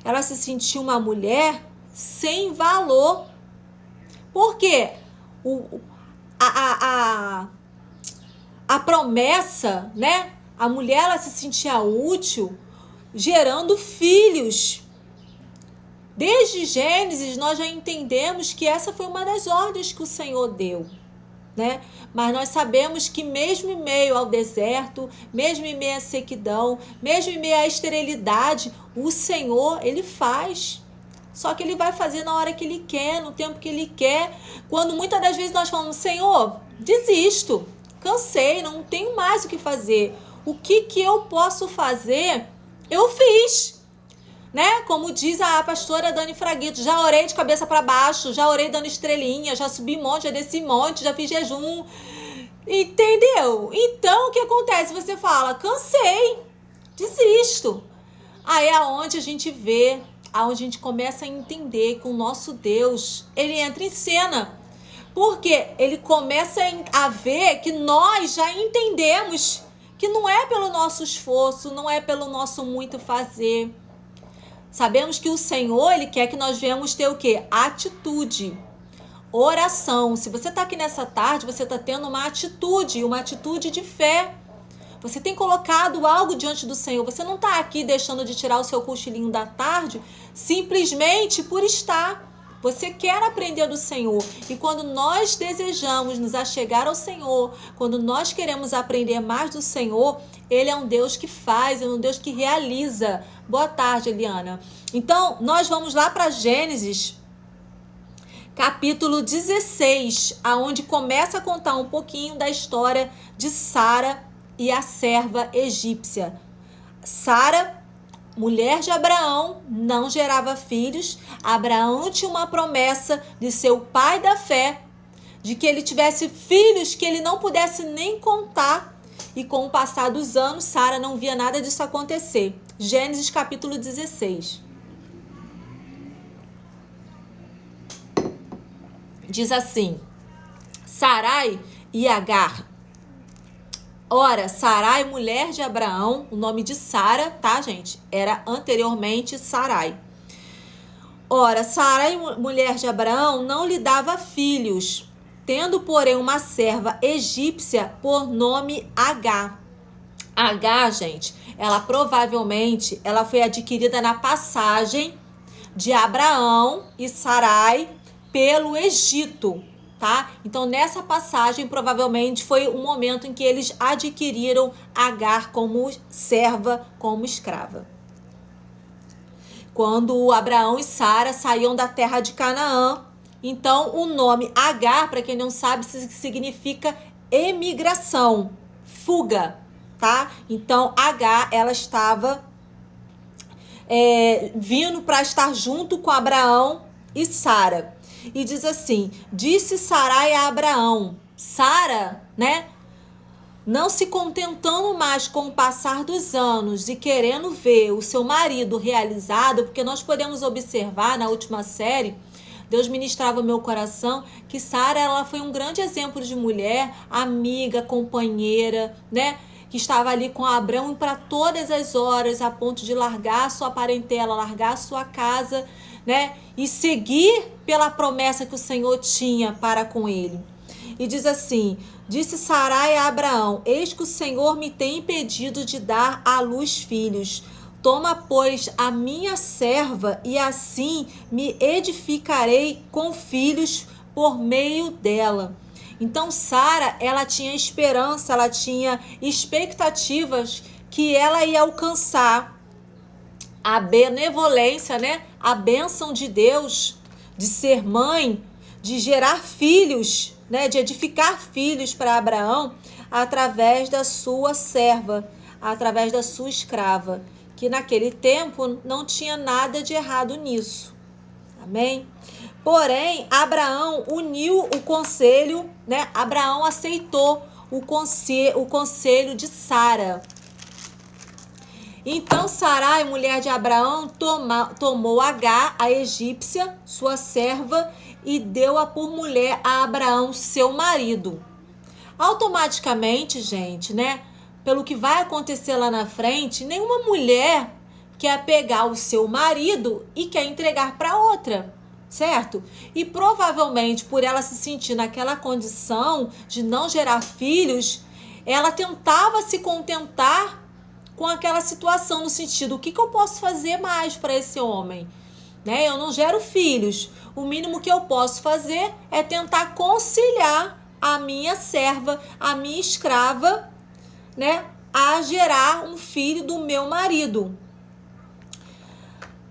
[SPEAKER 1] Ela se sentia uma mulher sem valor. Por quê? A promessa, né? A mulher ela se sentia útil gerando filhos. Desde Gênesis, nós já entendemos que essa foi uma das ordens que o Senhor deu, né? Mas nós sabemos que mesmo em meio ao deserto, mesmo em meio à sequidão, mesmo em meio à esterilidade, o Senhor, Ele faz. Só que Ele vai fazer na hora que Ele quer, no tempo que Ele quer. Quando muitas das vezes nós falamos, Senhor, desisto, cansei, não tenho mais o que fazer. O que eu posso fazer, eu fiz. Né? Como diz a pastora Dani Fraguito, já orei de cabeça para baixo, já orei dando estrelinha, já subi monte, já desci monte, já fiz jejum, entendeu? Então, o que acontece? Você fala, cansei, desisto. Aí é onde a gente vê, aonde a gente começa a entender que o nosso Deus, ele entra em cena. Porque ele começa a ver que nós já entendemos que não é pelo nosso esforço, não é pelo nosso muito fazer. Sabemos que o Senhor, Ele quer que nós venhamos ter o quê? Atitude, oração. Se você está aqui nessa tarde, você está tendo uma atitude de fé. Você tem colocado algo diante do Senhor. Você não está aqui deixando de tirar o seu cochilinho da tarde simplesmente por estar. Você quer aprender do Senhor. E quando nós desejamos nos achegar ao Senhor, quando nós queremos aprender mais do Senhor, Ele é um Deus que faz, é um Deus que realiza. Boa tarde, Eliana. Então, nós vamos lá para Gênesis, capítulo 16, aonde começa a contar um pouquinho da história de Sara e a serva egípcia. Sara, mulher de Abraão, não gerava filhos. Abraão tinha uma promessa de ser o pai da fé, de que ele tivesse filhos que ele não pudesse nem contar. E com o passar dos anos, Sara não via nada disso acontecer. Gênesis capítulo 16. Diz assim: Sarai e Agar. Ora, Sarai, mulher de Abraão, o nome de Sara, tá, gente? Era anteriormente Sarai. Ora, Sarai, mulher de Abraão, não lhe dava filhos, tendo, porém, uma serva egípcia por nome Agar. Agar, gente, ela provavelmente ela foi adquirida na passagem de Abraão e Sarai pelo Egito, tá? Então, nessa passagem, provavelmente foi o momento em que eles adquiriram Agar como serva, como escrava. Quando Abraão e Sara saíam da terra de Canaã, então o nome Agar, para quem não sabe, significa emigração, fuga, tá? Então, Agar, ela estava vindo para estar junto com Abraão e Sara. E diz assim: disse Sarai a Abraão. Sara, né? não se contentando mais com o passar dos anos e querendo ver o seu marido realizado, porque nós podemos observar na última série, Deus ministrava meu coração, que Sara, ela foi um grande exemplo de mulher, amiga, companheira, né? Que estava ali com Abraão para todas as horas, a ponto de largar a sua parentela, largar a sua casa, né? E seguir pela promessa que o Senhor tinha para com ele. E diz assim: disse Sarai a Abraão: eis que o Senhor me tem impedido de dar à luz filhos. Toma, pois, a minha serva, e assim me edificarei com filhos por meio dela. Então, Sara, ela tinha esperança, ela tinha expectativas que ela ia alcançar a benevolência, né? A bênção de Deus, de ser mãe, de gerar filhos, né? De edificar filhos para Abraão através da sua serva, através da sua escrava, que naquele tempo não tinha nada de errado nisso. Amém? Porém, Abraão uniu o conselho, né? Abraão aceitou o conselho de Então Sarai, mulher de Abraão, tomou Agar, a egípcia, sua serva, e deu-a por mulher a Abraão, seu marido. Automaticamente, gente, né? Pelo que vai acontecer lá na frente, nenhuma mulher quer pegar o seu marido e quer entregar para outra, certo? E provavelmente por ela se sentir naquela condição de não gerar filhos, ela tentava se contentar com aquela situação, no sentido: o que eu posso fazer mais para esse homem? Né? Eu não gero filhos, o mínimo que eu posso fazer é tentar conciliar a minha serva, a minha escrava, né, a gerar um filho do meu marido.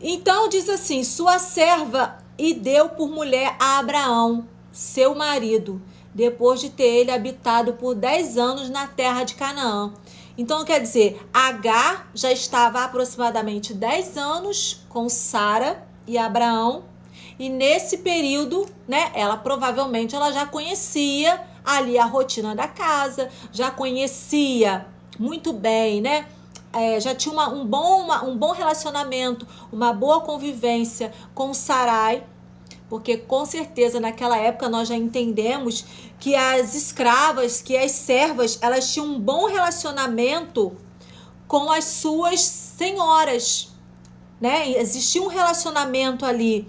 [SPEAKER 1] Então diz assim: sua serva e deu por mulher a Abraão, seu marido, depois de ter ele habitado por 10 anos na terra de Canaã. Então quer dizer, Agar já estava há aproximadamente 10 anos com Sara e Abraão, e nesse período, né, ela provavelmente já conhecia ali a rotina da casa, já conhecia muito bem, né? Já tinha um bom relacionamento, uma boa convivência com Sarai, porque com certeza naquela época nós já entendemos que as escravas, que as servas, elas tinham um bom relacionamento com as suas senhoras, né? Existia um relacionamento ali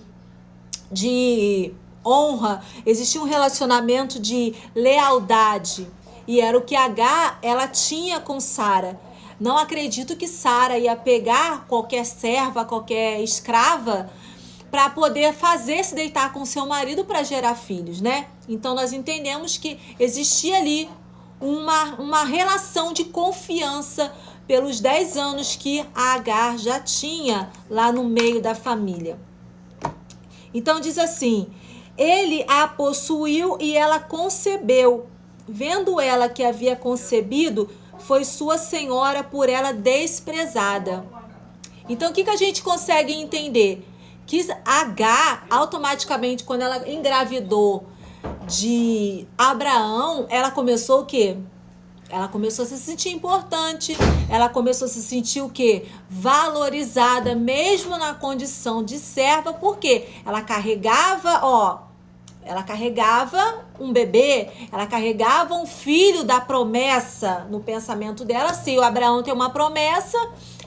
[SPEAKER 1] de honra, existia um relacionamento de lealdade, e era o que Agar, ela tinha com Sara. Não acredito que Sara ia pegar qualquer serva, qualquer escrava, para poder se deitar com seu marido para gerar filhos, né? Então nós entendemos que existia ali uma relação de confiança pelos 10 anos que a Agar já tinha lá no meio da família. Então diz assim: ele a possuiu e ela concebeu. Vendo ela que havia concebido, foi sua senhora por ela desprezada. Então o que a gente consegue entender? Que Agar, automaticamente, quando ela engravidou de Abraão, ela começou o quê? Ela começou a se sentir importante, ela começou a se sentir o quê? Valorizada, mesmo na condição de serva, porque ela carregava um bebê, ela carregava um filho da promessa no pensamento dela. Se o Abraão tem uma promessa,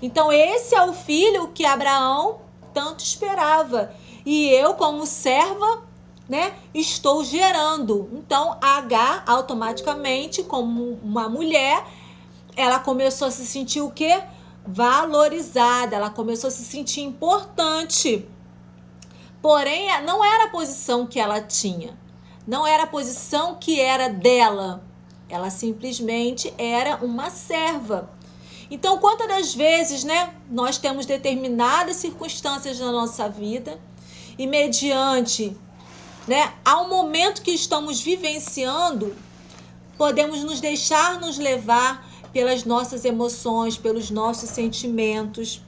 [SPEAKER 1] então esse é o filho que Abraão tanto esperava. E eu, como serva, né, estou gerando. Então Agar, automaticamente, como uma mulher, ela começou a se sentir o quê? Valorizada, ela começou a se sentir importante. Porém, não era a posição que ela tinha, não era a posição que era dela, ela simplesmente era uma serva. Então, quantas das vezes, né, nós temos determinadas circunstâncias na nossa vida e mediante, né, ao momento que estamos vivenciando, podemos nos deixar nos levar pelas nossas emoções, pelos nossos sentimentos.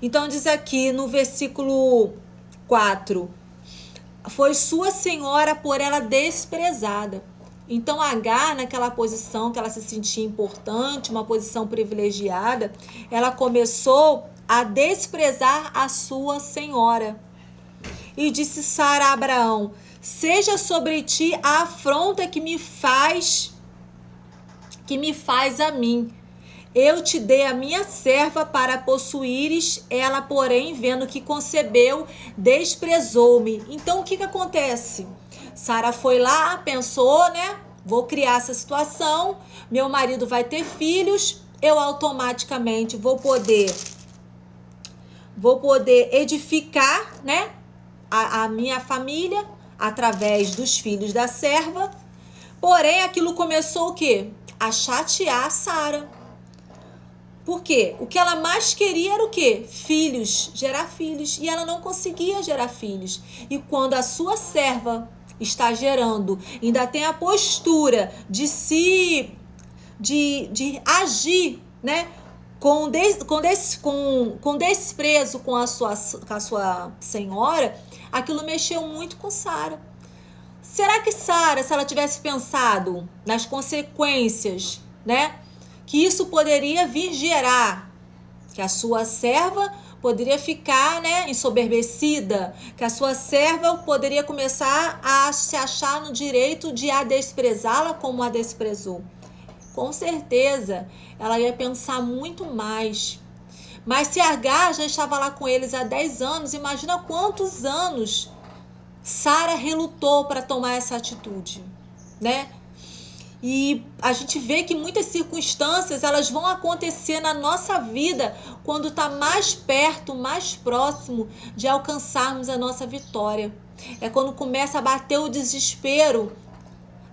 [SPEAKER 1] Então diz aqui no versículo 4: foi sua senhora por ela desprezada. Então Agar, naquela posição que ela se sentia importante, uma posição privilegiada, ela começou a desprezar a sua senhora. E disse Sara a Abraão: seja sobre ti a afronta que me faz a mim. Eu te dei a minha serva para possuíres, ela, porém, vendo que concebeu, desprezou-me. Então, o que acontece? Sara foi lá, pensou, né? Vou criar essa situação, meu marido vai ter filhos, eu automaticamente vou poder edificar, né? A minha família através dos filhos da serva. Porém, aquilo começou o quê? A chatear Sara. Por quê? O que ela mais queria era o quê? Filhos, gerar filhos. E ela não conseguia gerar filhos. E quando a sua serva está gerando, ainda tem a postura de agir, né? Com desprezo com a sua senhora, aquilo mexeu muito com Sara. Será que Sara, se ela tivesse pensado nas consequências, né? Que isso poderia vir gerar, que a sua serva poderia ficar, né, ensoberbecida, que a sua serva poderia começar a se achar no direito de a desprezá-la como a desprezou. Com certeza, ela ia pensar muito mais. Mas se Agar já estava lá com eles há 10 anos, imagina quantos anos Sara relutou para tomar essa atitude, né? E a gente vê que muitas circunstâncias elas vão acontecer na nossa vida quando está mais perto, mais próximo de alcançarmos a nossa vitória. É quando começa a bater o desespero,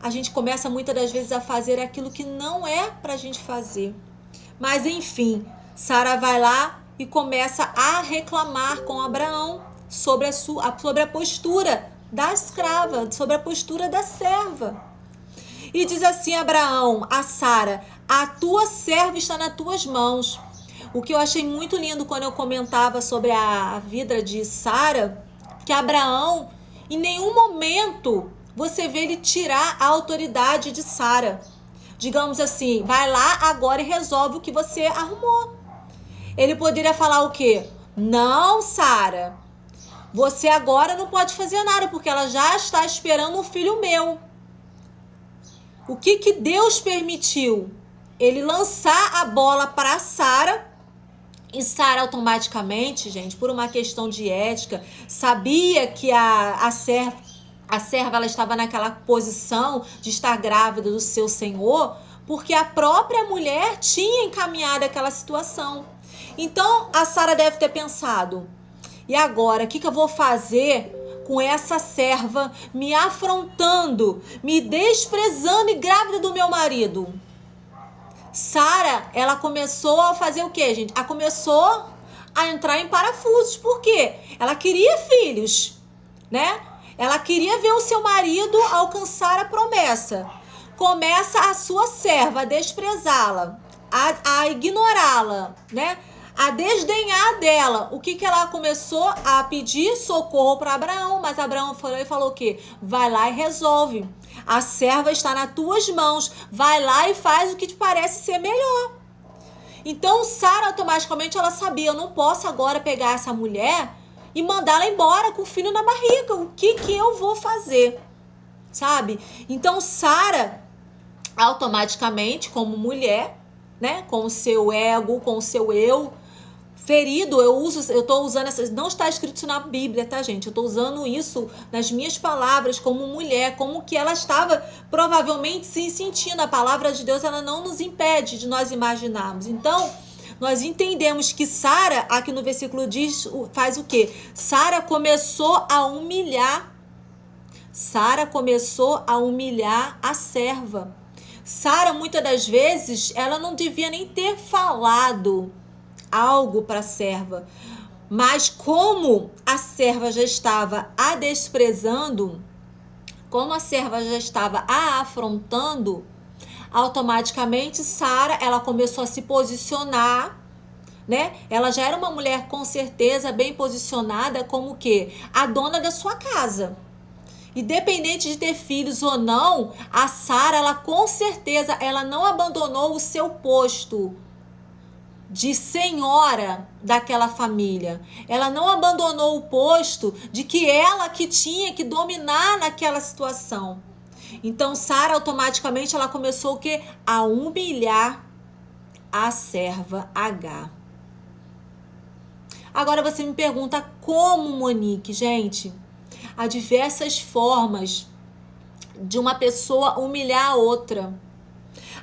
[SPEAKER 1] a gente começa muitas das vezes a fazer aquilo que não é para a gente fazer. Mas enfim, Sara vai lá e começa a reclamar com Abraão sobre a postura da escrava, sobre a postura da serva. E diz assim Abraão a Sara: a tua serva está nas tuas mãos. O que eu achei muito lindo quando eu comentava sobre a vida de Sara, que Abraão, em nenhum momento você vê ele tirar a autoridade de Sara. Digamos assim, vai lá agora e resolve o que você arrumou. Ele poderia falar o quê? Não, Sara, você agora não pode fazer nada, porque ela já está esperando um filho meu. O que Deus permitiu? Ele lançar a bola para Sara, e Sara automaticamente, gente, por uma questão de ética, sabia que a serva ela estava naquela posição de estar grávida do seu senhor, porque a própria mulher tinha encaminhado aquela situação. Então, a Sara deve ter pensado: e agora, o que eu vou fazer com essa serva me afrontando, me desprezando e grávida do meu marido? Sara, ela começou a fazer o quê, gente? Ela começou a entrar em parafusos. Por quê? Ela queria filhos, né? Ela queria ver o seu marido alcançar a promessa. Começa a sua serva a desprezá-la, a ignorá-la, né? A desdenhar dela. O que ela começou a pedir? Socorro para Abraão. Mas Abraão falou o quê? Vai lá e resolve. A serva está nas tuas mãos. Vai lá e faz o que te parece ser melhor. Então Sara automaticamente ela sabia: eu não posso agora pegar essa mulher e mandá-la embora com o filho na barriga. O que eu vou fazer? Sabe? Então Sara automaticamente, como mulher, né, com o seu ego, com o seu eu ferido, eu estou usando essas, não está escrito isso na Bíblia, tá, gente? Eu estou usando isso nas minhas palavras como mulher, como que ela estava provavelmente se sentindo. A palavra de Deus, ela não nos impede de nós imaginarmos. Então, nós entendemos que Sara, aqui no versículo diz, faz o quê? Sara começou a humilhar a serva. Sara, muitas das vezes, ela não devia nem ter falado algo para a serva, mas como a serva já estava a desprezando, como a serva já estava a afrontando, automaticamente Sara, ela começou a se posicionar, né? Ela já era uma mulher com certeza bem posicionada como que a dona da sua casa. Independente de ter filhos ou não, a Sara, ela com certeza, ela não abandonou o seu posto de senhora daquela família. Ela não abandonou o posto de que ela que tinha que dominar naquela situação. Então Sara automaticamente ela começou o quê? A humilhar a serva Agar. Agora você me pergunta como, Monique? Gente, há diversas formas de uma pessoa humilhar a outra.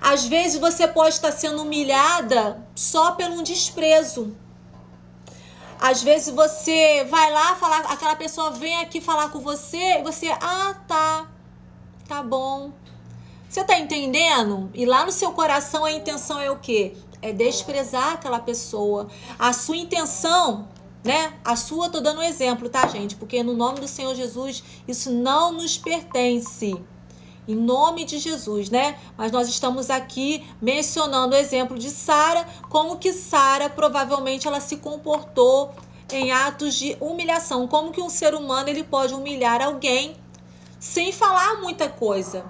[SPEAKER 1] Às vezes você pode estar sendo humilhada só pelo um desprezo. Às vezes você vai lá falar, aquela pessoa vem aqui falar com você e você, tá bom. Você tá entendendo? E lá no seu coração a intenção é o quê? É desprezar aquela pessoa. A sua intenção, né? A sua, tô dando um exemplo, tá, gente? Porque no nome do Senhor Jesus, isso não nos pertence. Em nome de Jesus, né? Mas nós estamos aqui mencionando o exemplo de Sara, como que Sara provavelmente ela se comportou em atos de humilhação. Como que um ser humano ele pode humilhar alguém sem falar muita coisa?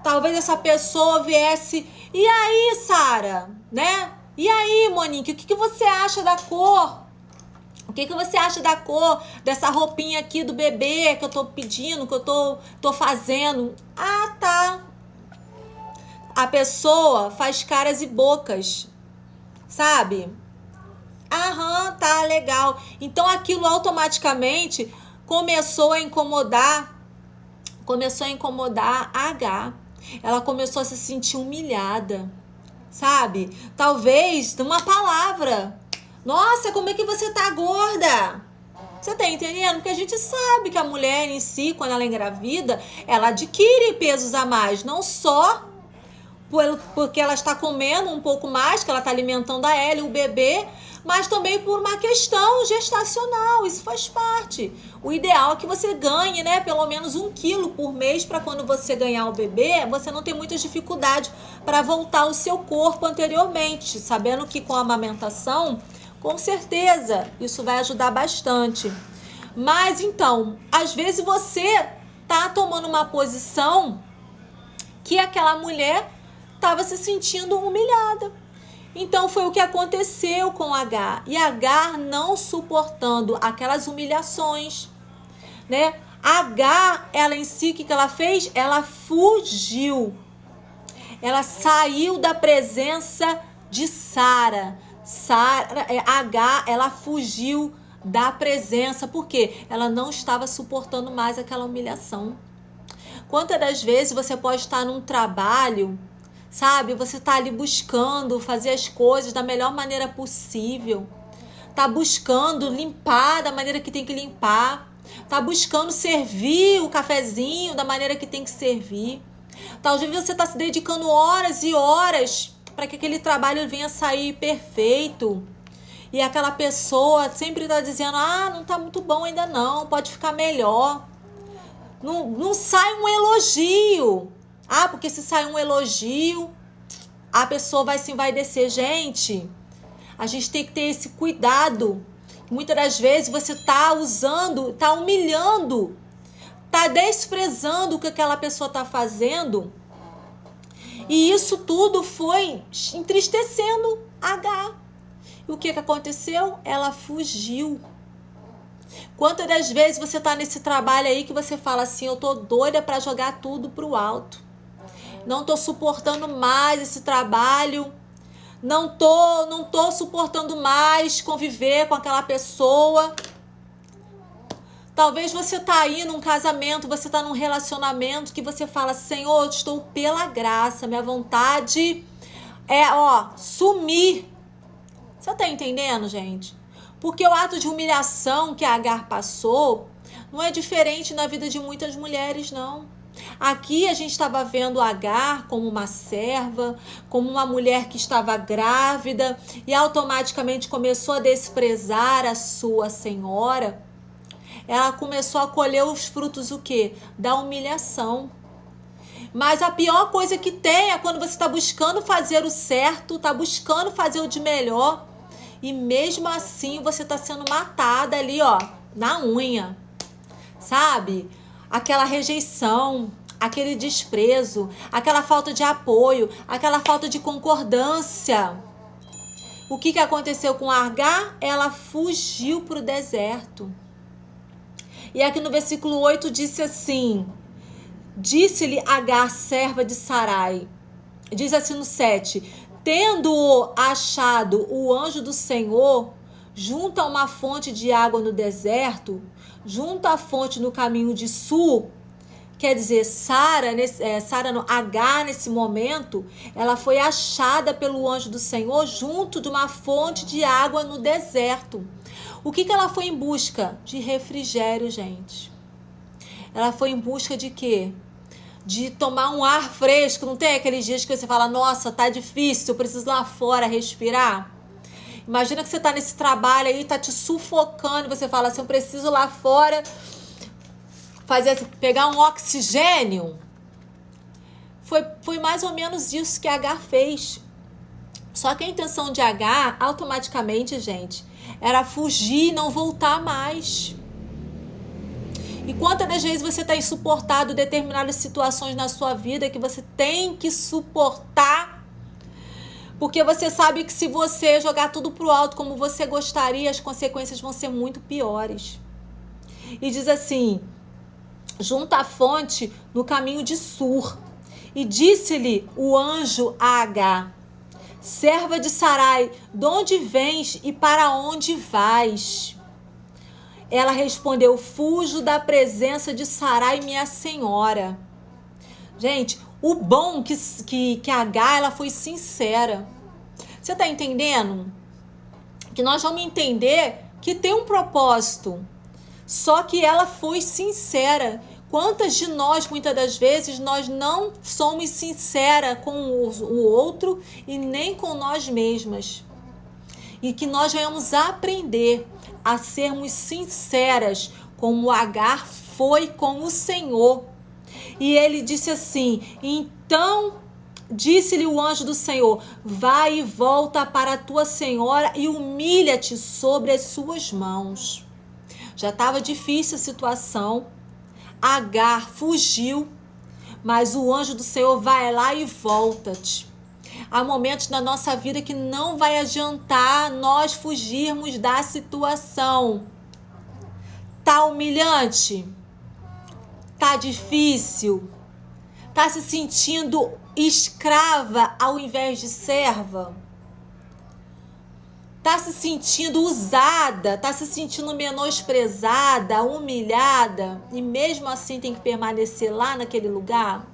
[SPEAKER 1] Talvez essa pessoa viesse, e aí, Sara, né? E aí, Monique, o que você acha da cor? O que você acha da cor dessa roupinha aqui do bebê que eu tô pedindo, que eu tô fazendo? Tá. A pessoa faz caras e bocas, sabe? Tá, legal. Então aquilo automaticamente começou a incomodar a Agar. Ela começou a se sentir humilhada, sabe? Talvez numa palavra. Nossa, como é que você tá gorda? Você tá entendendo? Porque a gente sabe que a mulher em si, quando ela é engravida, ela adquire pesos a mais. Não só porque ela está comendo um pouco mais, que ela está alimentando a ela e o bebê, mas também por uma questão gestacional. Isso faz parte. O ideal é que você ganhe, né, pelo menos 1 quilo por mês, para quando você ganhar o bebê, você não ter muita dificuldade para voltar ao seu corpo anteriormente, sabendo que com a amamentação, com certeza, isso vai ajudar bastante. Mas então, às vezes você tá tomando uma posição que aquela mulher estava se sentindo humilhada. Então foi o que aconteceu com Agar. E Agar não suportando aquelas humilhações, né? Agar, ela em si, o que ela fez? Ela fugiu. Ela saiu da presença de Sara. Agar, ela fugiu da presença, porque ela não estava suportando mais aquela humilhação. Quantas das vezes você pode estar num trabalho, sabe? Você está ali buscando fazer as coisas da melhor maneira possível. Está buscando limpar da maneira que tem que limpar. Está buscando servir o cafezinho da maneira que tem que servir. Talvez você está se dedicando horas e horas para que aquele trabalho venha sair perfeito. E aquela pessoa sempre está dizendo, não está muito bom ainda não, pode ficar melhor. Não sai um elogio. Porque se sai um elogio, a pessoa vai se envaidecer. Gente, a gente tem que ter esse cuidado. Muitas das vezes você está está humilhando, está desprezando o que aquela pessoa está fazendo. E isso tudo foi entristecendo Agar. E o que aconteceu? Ela fugiu. Quantas das vezes você está nesse trabalho aí que você fala assim, eu tô doida para jogar tudo pro alto. Não tô suportando mais esse trabalho. Não tô suportando mais conviver com aquela pessoa. Talvez você tá aí num casamento, você tá num relacionamento que você fala, Senhor, eu estou pela graça, minha vontade é, sumir. Você tá entendendo, gente? Porque o ato de humilhação que a Agar passou não é diferente na vida de muitas mulheres, não. Aqui a gente estava vendo Agar como uma serva, como uma mulher que estava grávida e automaticamente começou a desprezar a sua senhora. Ela começou a colher os frutos o quê? Da humilhação. Mas a pior coisa que tem é quando você está buscando fazer o certo, está buscando fazer o de melhor e mesmo assim você está sendo matada ali, na unha, sabe? aquela rejeição, aquele desprezo, aquela falta de apoio, aquela falta de concordância. O que aconteceu com Agar? Ela fugiu para o deserto. E aqui no versículo 8 disse assim: disse-lhe Agar, serva de Sarai. Diz assim no 7: tendo achado o anjo do Senhor junto a uma fonte de água no deserto, junto à fonte no caminho de sul. Quer dizer, Agar, nesse momento, ela foi achada pelo anjo do Senhor junto de uma fonte de água no deserto. O que ela foi em busca? De refrigério, gente. Ela foi em busca de quê? De tomar um ar fresco. Não tem aqueles dias que você fala, nossa, tá difícil, eu preciso ir lá fora respirar? Imagina que você tá nesse trabalho aí, tá te sufocando, e você fala assim, eu preciso ir lá fora pegar um oxigênio. Foi mais ou menos isso que Agar fez. Só que a intenção de Agar, automaticamente, gente, era fugir e não voltar mais. E quantas das vezes você está insuportado determinadas situações na sua vida que você tem que suportar, porque você sabe que se você jogar tudo pro alto como você gostaria, as consequências vão ser muito piores. E diz assim, junto à fonte no caminho de Sur. E disse-lhe o anjo a Agar, serva de Sarai, de onde vens e para onde vais? Ela respondeu, fujo da presença de Sarai, minha senhora. Gente, o bom que Agar, ela foi sincera. Você está entendendo? Que nós vamos entender que tem um propósito. Só que ela foi sincera. Quantas de nós, muitas das vezes, nós não somos sinceras com o outro e nem com nós mesmas. E que nós venhamos aprender a sermos sinceras, como Agar foi com o Senhor. E ele disse assim, então disse-lhe o anjo do Senhor, vai e volta para a tua senhora e humilha-te sobre as suas mãos. Já estava difícil a situação. Agar fugiu, mas o anjo do Senhor vai lá e volta-te. Há momentos na nossa vida que não vai adiantar nós fugirmos da situação. Tá humilhante? Tá difícil? Tá se sentindo escrava ao invés de serva? Tá se sentindo usada? Tá se sentindo menosprezada, humilhada? E mesmo assim tem que permanecer lá naquele lugar?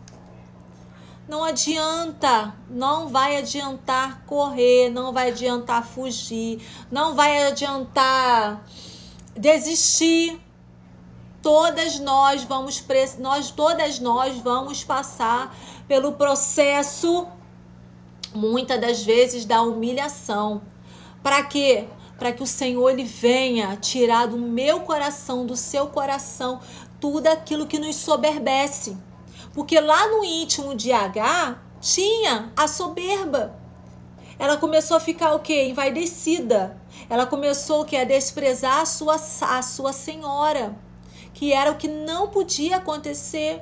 [SPEAKER 1] Não adianta, não vai adiantar correr, não vai adiantar fugir, não vai adiantar desistir. Todas nós vamos passar pelo processo, muitas das vezes, da humilhação. Para quê? Para que o Senhor ele venha tirar do meu coração, do seu coração, tudo aquilo que nos soberbece. Porque lá no íntimo de Agar tinha a soberba. Ela começou a ficar o quê? Envaidecida. Ela começou o quê? A desprezar a sua senhora. Que era o que não podia acontecer.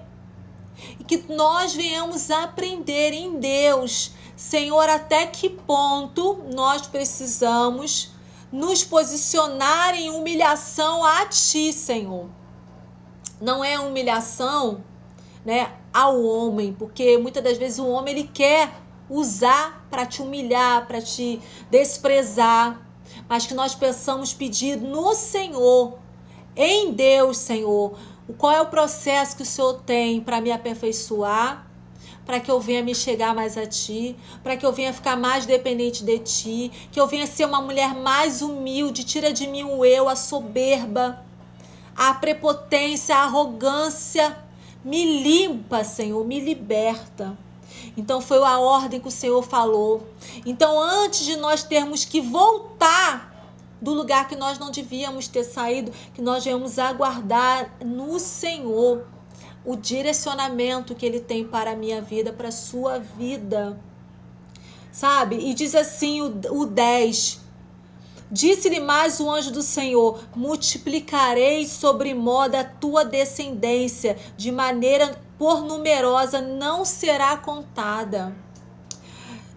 [SPEAKER 1] E que nós venhamos aprender em Deus, Senhor, até que ponto nós precisamos nos posicionar em humilhação a Ti, Senhor. Não é humilhação, né, ao homem, porque muitas das vezes o homem ele quer usar para te humilhar, para te desprezar, mas que nós possamos pedir no Senhor, em Deus, Senhor, qual é o processo que o Senhor tem para me aperfeiçoar, para que eu venha me chegar mais a Ti, para que eu venha ficar mais dependente de Ti, que eu venha ser uma mulher mais humilde, tira de mim o eu, a soberba, a prepotência, a arrogância, me limpa, Senhor, me liberta. Então foi a ordem que o Senhor falou. Então antes de nós termos que voltar do lugar que nós não devíamos ter saído, que nós venhamos aguardar no Senhor o direcionamento que Ele tem para a minha vida, para a sua vida. Sabe? E diz assim o 10. Disse-lhe mais o anjo do Senhor: multiplicarei sobremodo a tua descendência, de maneira por numerosa não será contada.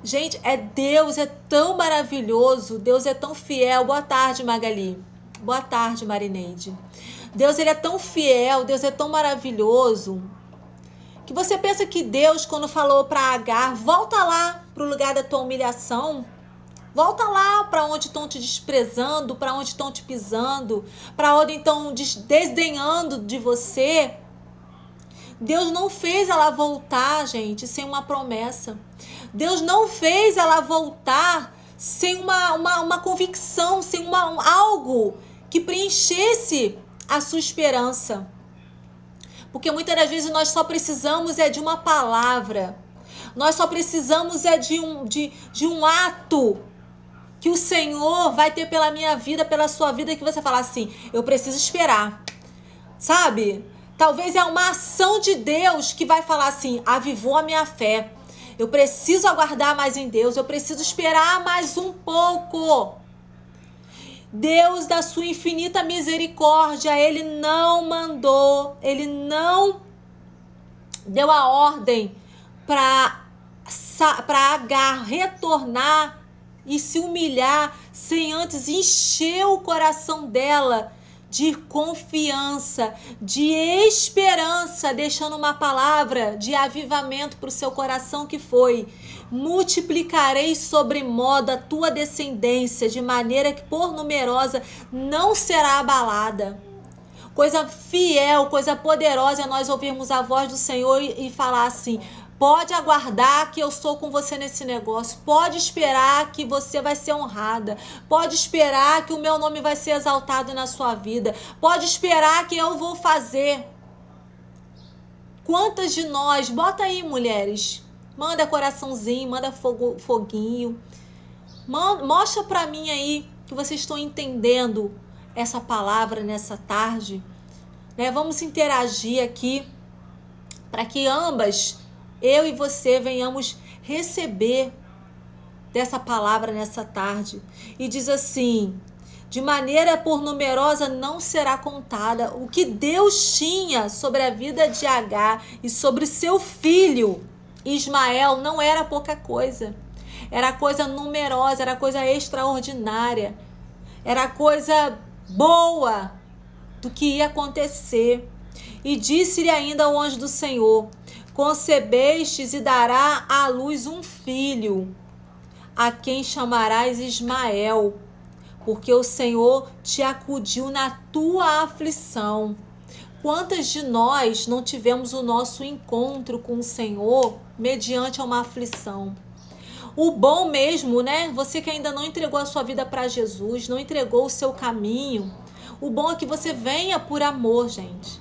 [SPEAKER 1] Gente, Deus é tão maravilhoso, Deus é tão fiel. Boa tarde, Magali. Boa tarde, Marineide. Deus, ele é tão fiel, Deus é tão maravilhoso, que você pensa que Deus, quando falou para Agar, volta lá para o lugar da tua humilhação, volta lá para onde estão te desprezando, para onde estão te pisando, para onde estão desdenhando de você. Deus não fez ela voltar, gente, sem uma promessa. Deus não fez ela voltar sem uma convicção, sem algo que preenchesse a sua esperança. Porque muitas das vezes nós só precisamos de uma palavra. Nós só precisamos de um ato que o Senhor vai ter pela minha vida, pela sua vida, que você fala assim: eu preciso esperar. Sabe? Talvez é uma ação de Deus que vai falar assim: avivou a minha fé. Eu preciso aguardar mais em Deus. Eu preciso esperar mais um pouco. Deus, da sua infinita misericórdia, ele não mandou, ele não deu a ordem para Agar retornar e se humilhar sem antes encher o coração dela de confiança, de esperança, deixando uma palavra de avivamento para o seu coração, que foi: multiplicarei sobremodo a tua descendência, de maneira que por numerosa não será abalada. Coisa fiel, coisa poderosa é nós ouvirmos a voz do Senhor e falar assim: pode aguardar que eu sou com você nesse negócio. Pode esperar que você vai ser honrada. Pode esperar que o meu nome vai ser exaltado na sua vida. Pode esperar que eu vou fazer. Quantas de nós, bota aí, mulheres, manda coraçãozinho, manda foguinho. Mostra pra mim aí que vocês estão entendendo essa palavra nessa tarde. Vamos interagir aqui para que ambas, eu e você, venhamos receber dessa palavra nessa tarde. E diz assim: de maneira por numerosa não será contada. O que Deus tinha sobre a vida de Agar e sobre seu filho Ismael não era pouca coisa. Era coisa numerosa, era coisa extraordinária. Era coisa boa do que ia acontecer. E disse-lhe ainda o anjo do Senhor: concebestes e dará à luz um filho, a quem chamarás Ismael, porque o Senhor te acudiu na tua aflição. Quantas de nós não tivemos o nosso encontro com o Senhor mediante uma aflição? O bom mesmo, você que ainda não entregou a sua vida para Jesus, não entregou o seu caminho, o bom é que você venha por amor, gente.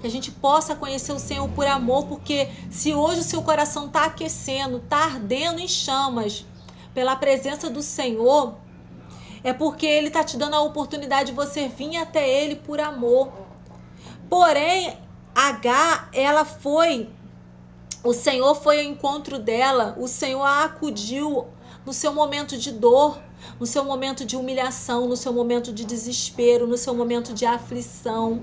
[SPEAKER 1] Que a gente possa conhecer o Senhor por amor, porque se hoje o seu coração está aquecendo, está ardendo em chamas pela presença do Senhor, é porque Ele está te dando a oportunidade de você vir até Ele por amor. Porém, Agar, o Senhor foi ao encontro dela, o Senhor a acudiu no seu momento de dor, no seu momento de humilhação, no seu momento de desespero, no seu momento de aflição.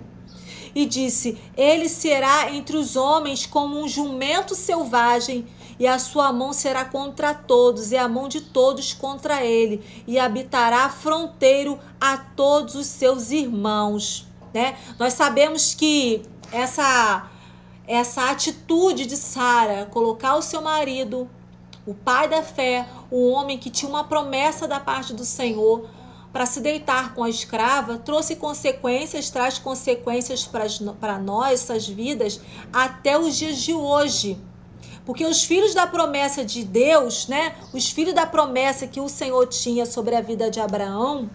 [SPEAKER 1] E disse: ele será entre os homens como um jumento selvagem, e a sua mão será contra todos, e a mão de todos contra ele, e habitará fronteiro a todos os seus irmãos. Nós sabemos que essa atitude de Sara, colocar o seu marido, o pai da fé, o homem que tinha uma promessa da parte do Senhor, para se deitar com a escrava, traz consequências para nossas vidas até os dias de hoje. Porque os filhos da promessa de Deus, os filhos da promessa que o Senhor tinha sobre a vida de Abraão,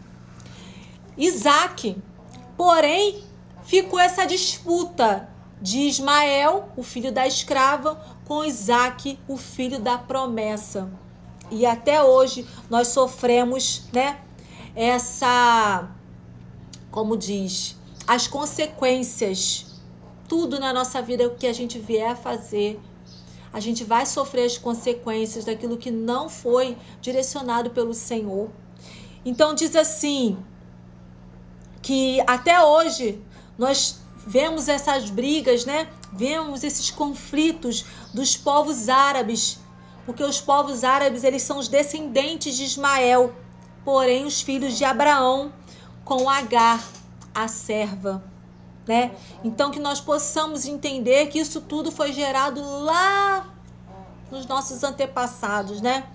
[SPEAKER 1] Isaac, porém, ficou essa disputa de Ismael, o filho da escrava, com Isaac, o filho da promessa. E até hoje nós sofremos, as consequências. Tudo na nossa vida que a gente vier a fazer, a gente vai sofrer as consequências daquilo que não foi direcionado pelo Senhor. Então diz assim, que até hoje nós vemos essas brigas, né? Vemos esses conflitos dos povos árabes, porque os povos árabes, eles são os descendentes de Ismael, porém os filhos de Abraão com Agar, a serva, né? Então que nós possamos entender que isso tudo foi gerado lá nos nossos antepassados, né?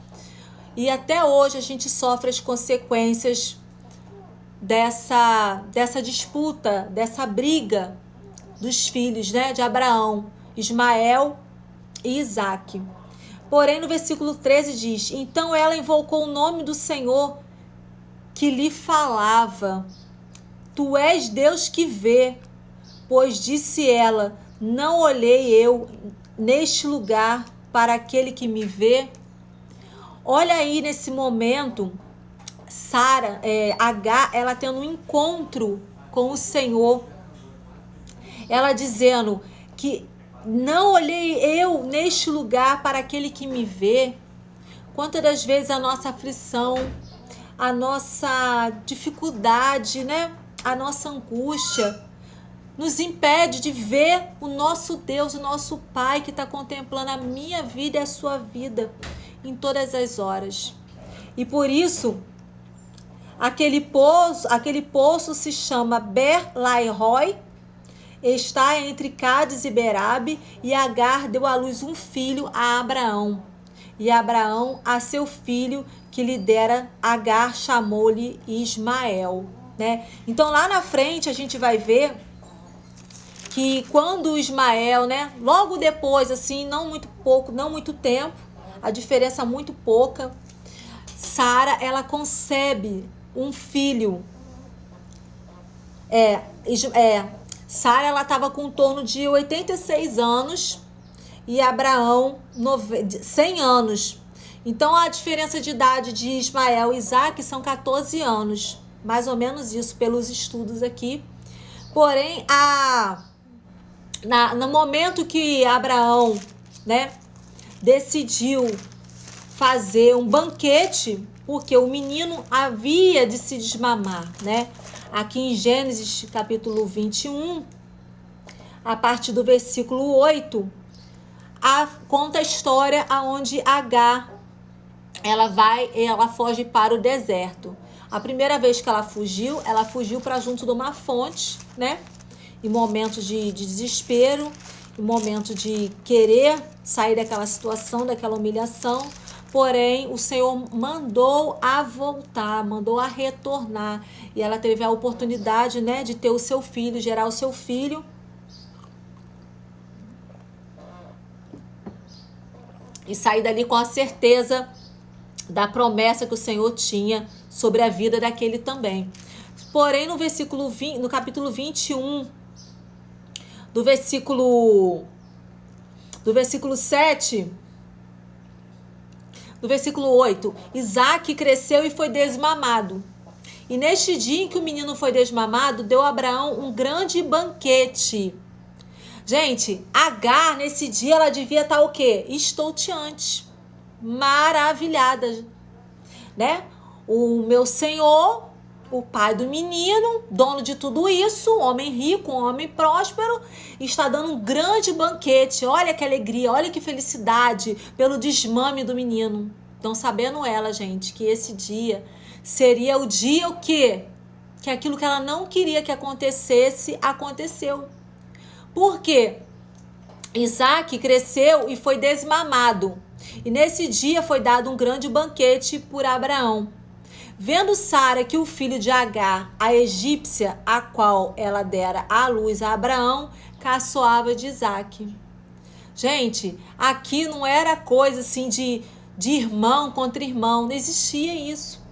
[SPEAKER 1] E até hoje a gente sofre as consequências dessa disputa, dessa briga dos filhos, né, de Abraão, Ismael e Isaque. Porém, no versículo 13 diz: então ela invocou o nome do Senhor que lhe falava. Tu és Deus que vê, pois disse ela: não olhei eu neste lugar para aquele que me vê. Olha aí nesse momento, Sara, Agar, ela tendo um encontro com o Senhor. Ela dizendo que não olhei eu neste lugar para aquele que me vê. Quantas das vezes a nossa aflição, a nossa dificuldade, né? A nossa angústia nos impede de ver o nosso Deus, o nosso Pai que está contemplando a minha vida e a sua vida em todas as horas. E por isso, aquele poço se chama Ber-Lahai-roi, está entre Cádiz e Berabe, e Agar deu à luz um filho a Abraão. E Abraão a seu filho que lhe dera Agar chamou-lhe Ismael, né? Então lá na frente a gente vai ver que quando Ismael, né, logo depois, assim, não muito tempo, a diferença muito pouca, Sara, ela concebe um filho. Sara, ela estava com em torno de 86 anos e Abraão 100 anos. Então a diferença de idade de Ismael e Isaque são 14 anos, mais ou menos isso pelos estudos aqui. Porém, no momento que Abraão, né, decidiu fazer um banquete, porque o menino havia de se desmamar, né? Aqui em Gênesis capítulo 21, a partir do versículo 8, conta a história onde Agar, ela foge para o deserto. A primeira vez que ela fugiu para junto de uma fonte, né? Em momentos de desespero, em momentos de querer sair daquela situação, daquela humilhação. Porém, o Senhor mandou a voltar, mandou a retornar. E ela teve a oportunidade, né, de ter o seu filho, gerar o seu filho. E sair dali com a certeza da promessa que o Senhor tinha sobre a vida daquele também. Porém, no capítulo 21, do versículo 7... No versículo 8, Isaque cresceu e foi desmamado. E neste dia em que o menino foi desmamado, deu a Abraão um grande banquete. Gente, Agar, nesse dia, ela devia estar o quê? Estonteante, maravilhada, né? O meu Senhor, o pai do menino, dono de tudo isso, homem rico, homem próspero, está dando um grande banquete. Olha que alegria, olha que felicidade pelo desmame do menino. Então, sabendo ela, gente, que esse dia seria o dia o quê? Que aquilo que ela não queria que acontecesse, aconteceu. Por quê? Isaque cresceu e foi desmamado. E nesse dia foi dado um grande banquete por Abraão. Vendo Sara que o filho de Agar, a egípcia, a qual ela dera à luz a Abraão, caçoava de Isaque. Gente, aqui não era coisa assim de irmão contra irmão, não existia isso.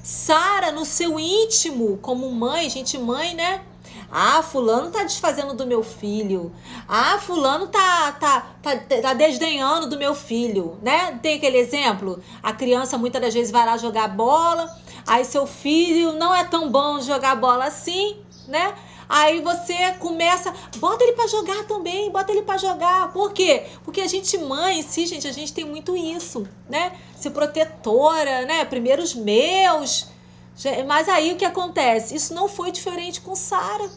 [SPEAKER 1] Sara, no seu íntimo, como mãe, mãe, né? Ah, fulano tá desfazendo do meu filho. Ah, fulano tá desdenhando do meu filho, né? Tem aquele exemplo? A criança muitas das vezes vai lá jogar bola, aí seu filho não é tão bom de jogar bola assim, né? Aí você começa, bota ele pra jogar também, bota ele pra jogar. Por quê? Porque a gente, mãe, sim, gente, a gente tem muito isso, né? Ser protetora, né? Primeiro os meus. Mas aí o que acontece? Isso não foi diferente com Sara,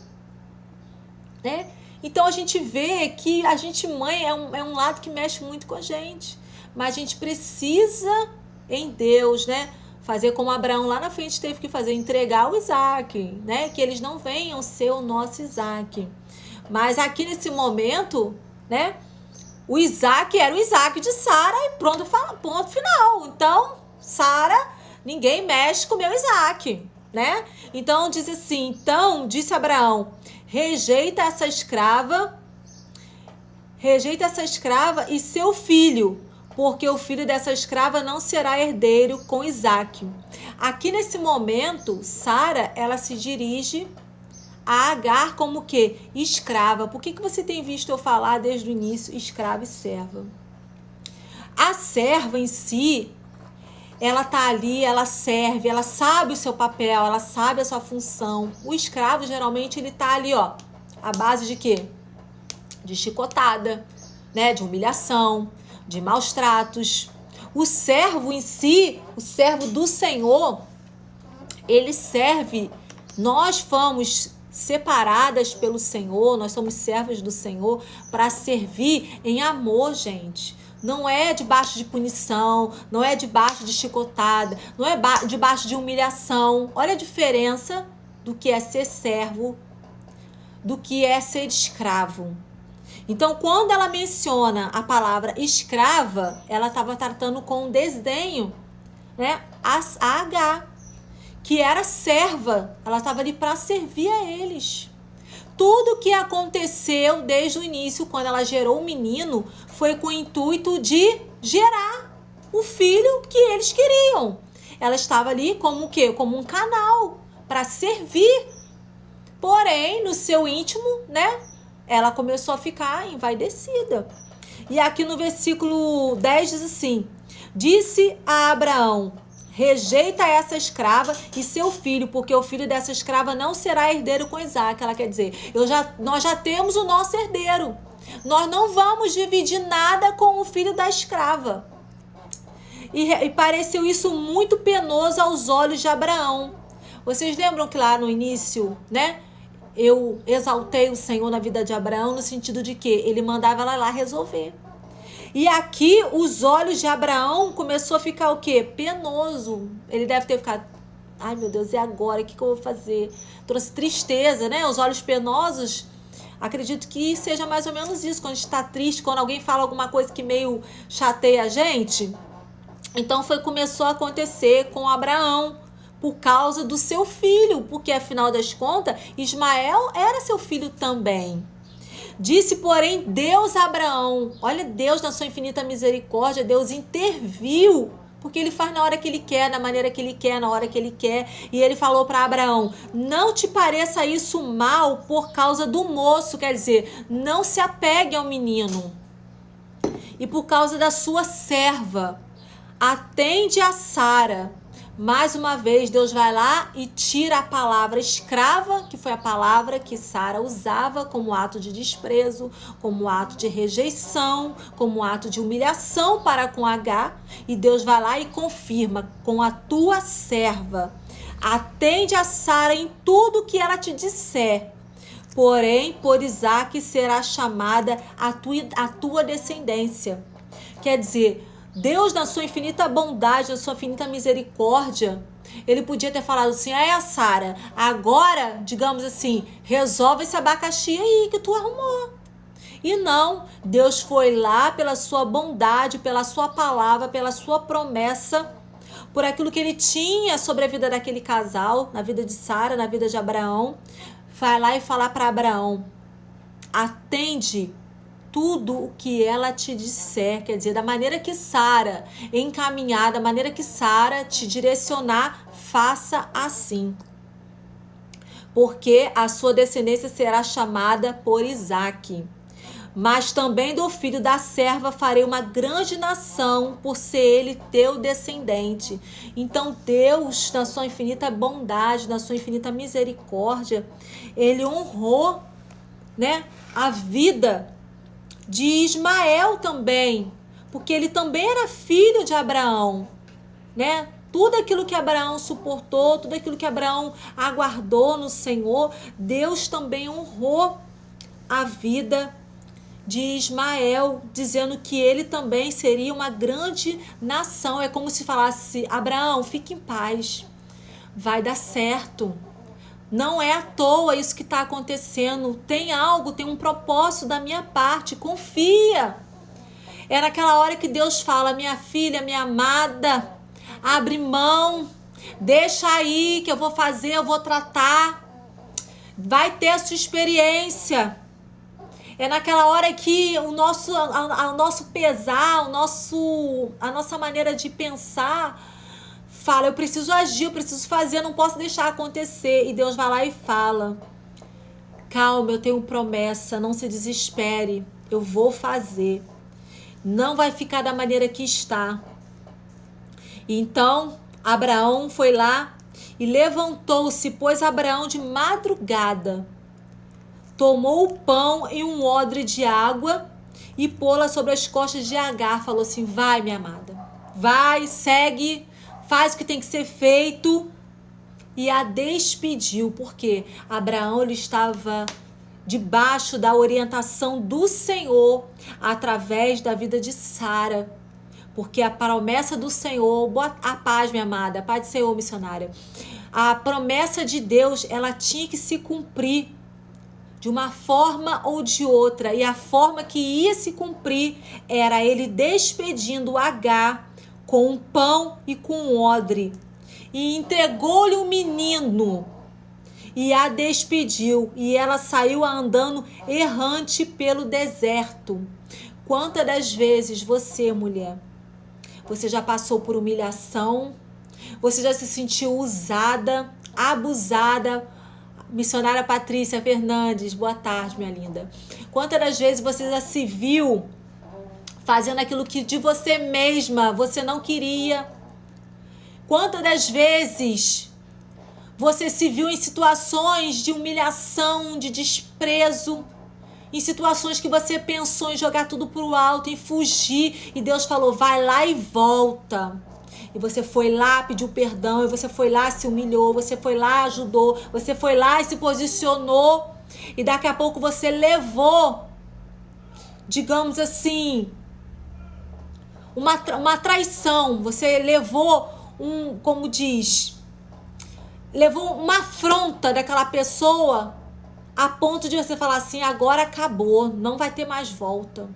[SPEAKER 1] né? Então a gente vê que a gente mãe é um lado que mexe muito com a gente. Mas a gente precisa em Deus, né? Fazer como Abraão lá na frente teve que fazer, entregar o Isaac, né? Que eles não venham ser o nosso Isaac. Mas aqui nesse momento, né? O Isaac era o Isaac de Sara e pronto, ponto final. Então, Sara, ninguém mexe com o meu Isaac, né? Então diz assim, então disse Abraão, rejeita essa escrava e seu filho, porque o filho dessa escrava não será herdeiro com Isaac. Aqui nesse momento, Sara, ela se dirige a Agar como o quê? Escrava. Por que você tem visto eu falar desde o início escrava e serva? A serva em si, ela tá ali, ela serve, ela sabe o seu papel, ela sabe a sua função. O escravo, geralmente, ele tá ali, ó, à base de quê? De chicotada, né? De humilhação, de maus tratos. O servo em si, o servo do Senhor, ele serve. Nós fomos separadas pelo Senhor, nós somos servas do Senhor para servir em amor, gente. Não é debaixo de punição, não é debaixo de chicotada, não é debaixo de humilhação. Olha a diferença do que é ser servo, do que é ser escravo. Então, quando ela menciona a palavra escrava, ela estava tratando com desdenho, né? A Agar, que era serva, ela estava ali para servir a eles. Tudo que aconteceu desde o início, quando ela gerou o menino, foi com o intuito de gerar o filho que eles queriam. Ela estava ali como o quê? Como um canal para servir. Porém, no seu íntimo, né? Ela começou a ficar envaidecida. E aqui no versículo 10 diz assim: disse a Abraão, rejeita essa escrava e seu filho, porque o filho dessa escrava não será herdeiro com Isaac. Ela quer dizer, nós já temos o nosso herdeiro. Nós não vamos dividir nada com o filho da escrava. E pareceu isso muito penoso aos olhos de Abraão. Vocês lembram que lá no início, né? Eu exaltei o Senhor na vida de Abraão no sentido de que ele mandava ela lá resolver. E aqui os olhos de Abraão começou a ficar o quê? Penoso. Ele deve ter ficado, ai meu Deus, e agora? O que eu vou fazer? Trouxe tristeza, né? Os olhos penosos, acredito que seja mais ou menos isso. Quando a gente está triste, quando alguém fala alguma coisa que meio chateia a gente. Então começou a acontecer com Abraão, por causa do seu filho, porque afinal das contas, Ismael era seu filho também. Disse, porém, Deus a Abraão, olha, Deus na sua infinita misericórdia, Deus interviu, porque ele faz na hora que ele quer, na maneira que ele quer, na hora que ele quer, e ele falou para Abraão, não te pareça isso mal por causa do moço, quer dizer, não se apegue ao menino, e por causa da sua serva, atende a Sara. Mais uma vez, Deus vai lá e tira a palavra escrava, que foi a palavra que Sara usava como ato de desprezo, como ato de rejeição, como ato de humilhação para com Agar. E Deus vai lá e confirma, com a tua serva, atende a Sara em tudo que ela te disser. Porém, por Isaac será chamada a tua descendência. Quer dizer, Deus, na sua infinita bondade, na sua infinita misericórdia, ele podia ter falado assim, Sara, agora, digamos assim, resolve esse abacaxi aí que tu arrumou. E não, Deus foi lá pela sua bondade, pela sua palavra, pela sua promessa, por aquilo que ele tinha sobre a vida daquele casal, na vida de Sara, na vida de Abraão. Vai lá e falar para Abraão, atende tudo o que ela te disser, quer dizer, da maneira que Sara encaminhar, da maneira que Sara te direcionar, faça assim. Porque a sua descendência será chamada por Isaac. Mas também do filho da serva farei uma grande nação, por ser ele teu descendente. Então Deus, na sua infinita bondade, na sua infinita misericórdia, ele honrou, né, a vida de Ismael também, porque ele também era filho de Abraão, né? Tudo aquilo que Abraão suportou, tudo aquilo que Abraão aguardou no Senhor, Deus também honrou a vida de Ismael, dizendo que ele também seria uma grande nação. É como se falasse: Abraão, fique em paz, vai dar certo. Não é à toa isso que está acontecendo. Tem algo, tem um propósito da minha parte. Confia. É naquela hora que Deus fala: minha filha, minha amada, abre mão, deixa aí que eu vou fazer, eu vou tratar. Vai ter a sua experiência. É naquela hora que o nosso pesar, a nossa maneira de pensar fala: eu preciso agir, eu preciso fazer, eu não posso deixar acontecer. E Deus vai lá e fala: calma, eu tenho promessa, não se desespere, eu vou fazer. Não vai ficar da maneira que está. Então, Abraão foi lá e levantou-se, pois Abraão de madrugada tomou o pão e um odre de água e pô-la sobre as costas de Agar. Falou assim: vai, minha amada, vai, segue, faz o que tem que ser feito. E a despediu, porque Abraão ele estava debaixo da orientação do Senhor através da vida de Sara. Porque a promessa do Senhor, a paz, minha amada, a paz do Senhor, missionária, a promessa de Deus, ela tinha que se cumprir de uma forma ou de outra. E a forma que ia se cumprir era ele despedindo Agar com um pão e com um odre. E entregou-lhe um menino e a despediu. E ela saiu andando errante pelo deserto. Quantas das vezes você, mulher, você já passou por humilhação? Você já se sentiu usada, abusada? Missionária Patrícia Fernandes, boa tarde, minha linda. Quantas das vezes você já se viu fazendo aquilo que de você mesma você não queria? Quantas das vezes você se viu em situações de humilhação, de desprezo, em situações que você pensou em jogar tudo pro alto, em fugir, e Deus falou: vai lá e volta. E você foi lá, pediu perdão, e você foi lá, se humilhou, você foi lá, ajudou, você foi lá e se posicionou, e daqui a pouco você levou, digamos assim, uma traição, você levou como diz, levou uma afronta daquela pessoa, a ponto de você falar assim: agora acabou, não vai ter mais volta.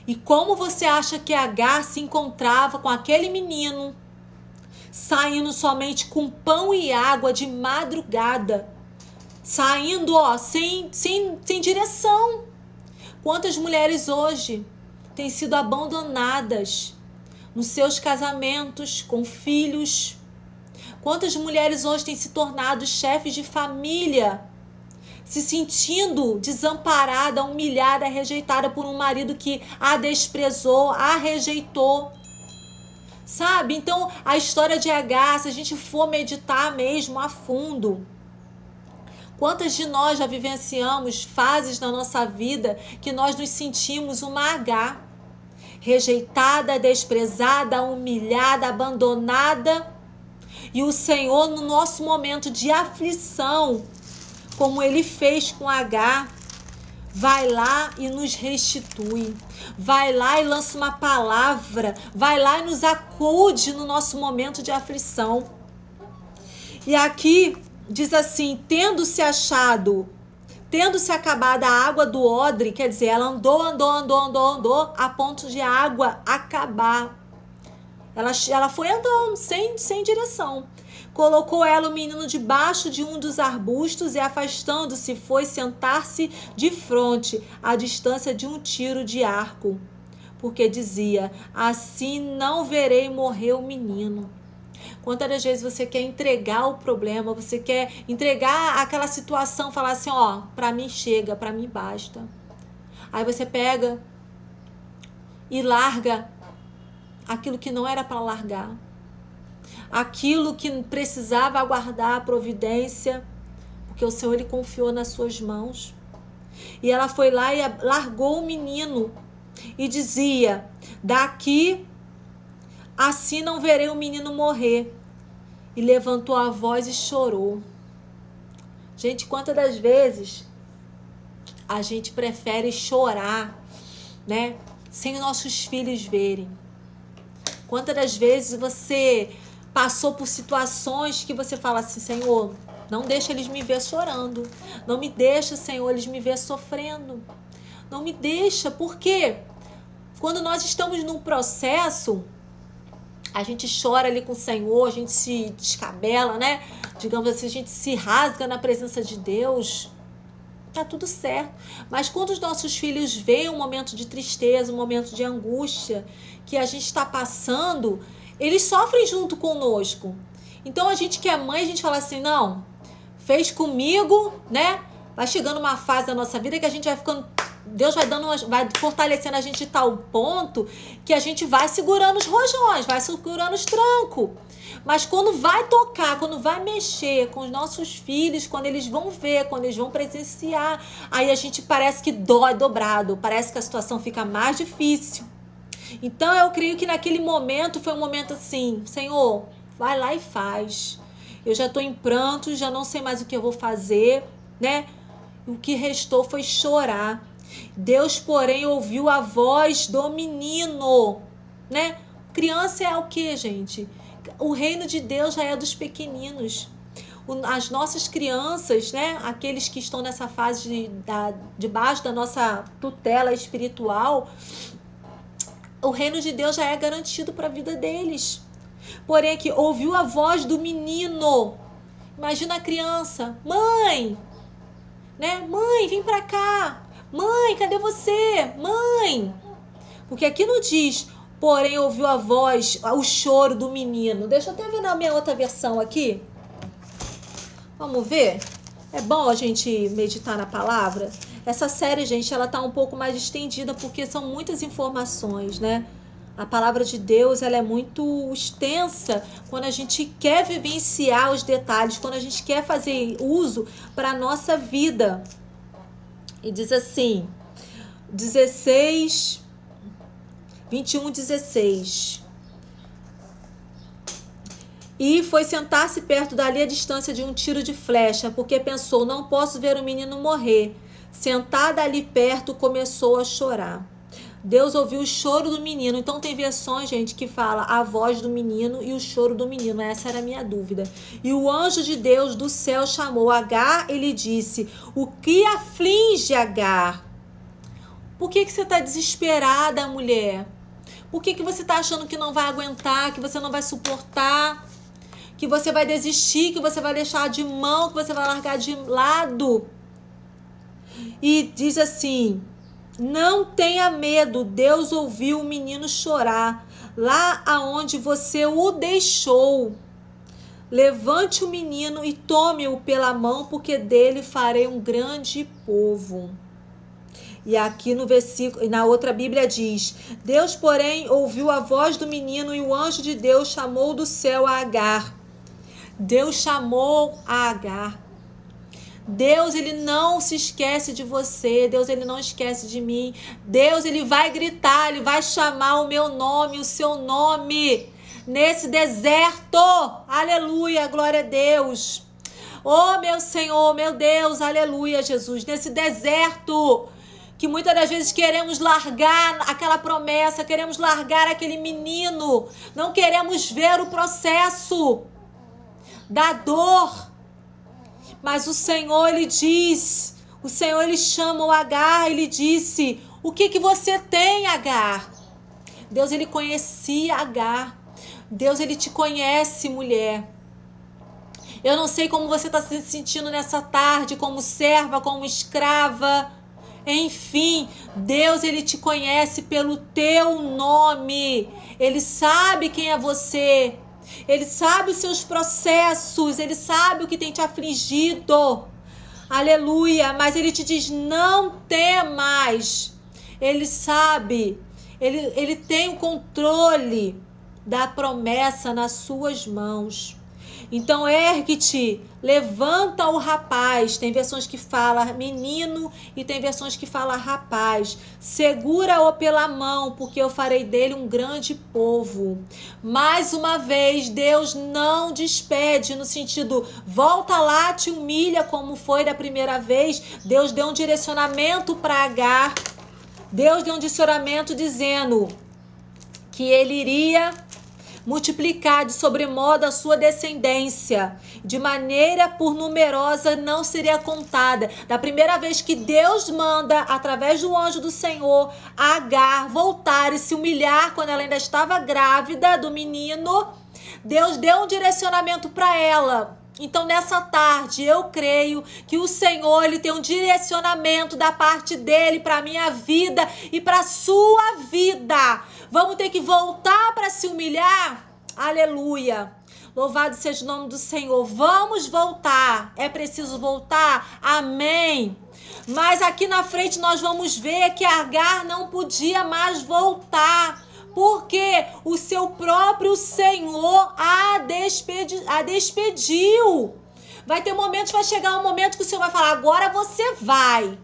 [SPEAKER 1] E como você acha que Agar se encontrava com aquele menino, saindo somente com pão e água de madrugada, saindo sem direção? Quantas mulheres hoje têm sido abandonadas nos seus casamentos, com filhos? Quantas mulheres hoje têm se tornado chefes de família, se sentindo desamparada, humilhada, rejeitada por um marido que a desprezou, a rejeitou? Sabe? Então, a história de Agar, se a gente for meditar mesmo a fundo, quantas de nós já vivenciamos fases na nossa vida que nós nos sentimos uma Agar, rejeitada, desprezada, humilhada, abandonada, e o Senhor, no nosso momento de aflição, como ele fez com Agar, vai lá e nos restitui, vai lá e lança uma palavra, vai lá e nos acude no nosso momento de aflição. E aqui diz assim: tendo-se acabada a água do odre, quer dizer, ela andou a ponto de a água acabar. Ela foi andando sem direção. Colocou ela, o menino, debaixo de um dos arbustos e, afastando-se, foi sentar-se de frente, à distância de um tiro de arco, porque dizia: assim não verei morrer o menino. Quantas das vezes você quer entregar o problema, você quer entregar aquela situação, falar assim: ó, pra mim chega, pra mim basta. Aí você pega e larga aquilo que não era para largar, aquilo que precisava aguardar a providência, porque o Senhor ele confiou nas suas mãos. E ela foi lá e largou o menino e dizia: daqui assim não verei o menino morrer. E levantou a voz e chorou. Gente, quantas das vezes a gente prefere chorar, né? Sem nossos filhos verem. Quantas das vezes você passou por situações que você fala assim, Senhor, não deixa eles me ver chorando. Não me deixa, Senhor, eles me ver sofrendo. Não me deixa, por quê? Quando nós estamos num processo, a gente chora ali com o Senhor, a gente se descabela, né? Digamos assim, a gente se rasga na presença de Deus. Tá tudo certo. Mas quando os nossos filhos veem um momento de tristeza, um momento de angústia que a gente está passando, eles sofrem junto conosco. Então a gente que é mãe, a gente fala assim, não, fez comigo, né? Vai chegando uma fase da nossa vida que a gente vai ficando, Deus vai fortalecendo a gente de tal ponto que a gente vai segurando os rojões, vai segurando os trancos. Mas quando vai tocar, quando vai mexer com os nossos filhos, quando eles vão ver, quando eles vão presenciar, aí a gente parece que dói dobrado, parece que a situação fica mais difícil. Então eu creio que naquele momento foi um momento assim, Senhor, vai lá e faz. Eu já estou em pranto, já não sei mais o que eu vou fazer, né? O que restou foi chorar. Deus, porém, ouviu a voz do menino, né? Criança é o quê, gente? O reino de Deus já é dos pequeninos. As nossas crianças, né? Aqueles que estão nessa fase debaixo da nossa tutela espiritual, o reino de Deus já é garantido para a vida deles. Porém, aqui, ouviu a voz do menino. Imagina a criança. Mãe, né? Mãe, vem para cá. Mãe, cadê você? Mãe. Porque aqui não diz, porém ouviu a voz, o choro do menino. Deixa eu até ver na minha outra versão aqui. Vamos ver? É bom a gente meditar na palavra. Essa série, gente, ela tá um pouco mais estendida porque são muitas informações, né? A palavra de Deus, ela é muito extensa quando a gente quer vivenciar os detalhes, quando a gente quer fazer uso para a nossa vida. E diz assim, 21:16. E foi sentar-se perto dali a distância de um tiro de flecha, porque pensou, não posso ver o menino morrer. Sentada ali perto, começou a chorar. Deus ouviu o choro do menino. Então tem versões, gente, que fala a voz do menino e o choro do menino. Essa era a minha dúvida. E o anjo de Deus do céu chamou Agar e lhe disse, o que aflige Agar? Por que você está desesperada, mulher? Por que você está achando que não vai aguentar, que você não vai suportar, que você vai desistir, que você vai deixar de mão, que você vai largar de lado? E diz assim, não tenha medo, Deus ouviu o menino chorar, lá aonde você o deixou. Levante o menino e tome-o pela mão, porque dele farei um grande povo. E aqui no versículo, na outra Bíblia diz, Deus, porém, ouviu a voz do menino e o anjo de Deus chamou do céu a Agar. Deus chamou a Agar. Deus, ele não se esquece de você. Deus, ele não esquece de mim. Deus, ele vai gritar, ele vai chamar o meu nome, o seu nome, nesse deserto. Aleluia, glória a Deus. Oh, meu Senhor, meu Deus, aleluia, Jesus. Nesse deserto que muitas das vezes queremos largar aquela promessa, queremos largar aquele menino, não queremos ver o processo da dor. Mas o Senhor, ele diz, o Senhor, ele chama o Agar, ele disse, o que você tem, Agar? Deus, ele conhecia Agar. Deus, ele te conhece, mulher. Eu não sei como você está se sentindo nessa tarde, como serva, como escrava. Enfim, Deus, ele te conhece pelo teu nome. Ele sabe quem é você. Ele sabe os seus processos, ele sabe o que tem te afligido. Aleluia, mas ele te diz, não temas. Ele sabe, ele tem o controle da promessa nas suas mãos. Então ergue-te, levanta o rapaz. Tem versões que fala menino e tem versões que fala rapaz. Segura-o pela mão, porque eu farei dele um grande povo. Mais uma vez, Deus não despede no sentido, volta lá, te humilha como foi da primeira vez. Deus deu um direcionamento para Agar. Deus deu um direcionamento dizendo que ele iria multiplicar de sobremodo a sua descendência, de maneira por numerosa não seria contada. Da primeira vez que Deus manda, através do anjo do Senhor, Agar voltar e se humilhar quando ela ainda estava grávida do menino, Deus deu um direcionamento para ela. Então, nessa tarde, eu creio que o Senhor, ele tem um direcionamento da parte dele para a minha vida e para a sua vida. Vamos ter que voltar para se humilhar? Aleluia! Louvado seja o nome do Senhor. Vamos voltar. É preciso voltar? Amém! Mas aqui na frente nós vamos ver que Agar não podia mais voltar, porque o seu próprio Senhor a despediu. Vai ter momentos, vai chegar um momento que o Senhor vai falar, agora você vai.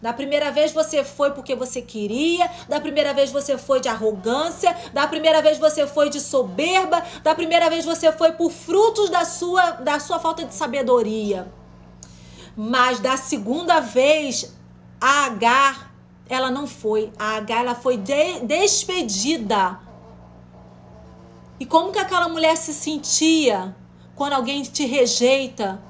[SPEAKER 1] Da primeira vez você foi porque você queria, da primeira vez você foi de arrogância, da primeira vez você foi de soberba, da primeira vez você foi por frutos da sua falta de sabedoria. Mas da segunda vez, a Agar, ela não foi. A Agar, ela foi despedida. E como que aquela mulher se sentia quando alguém te rejeita?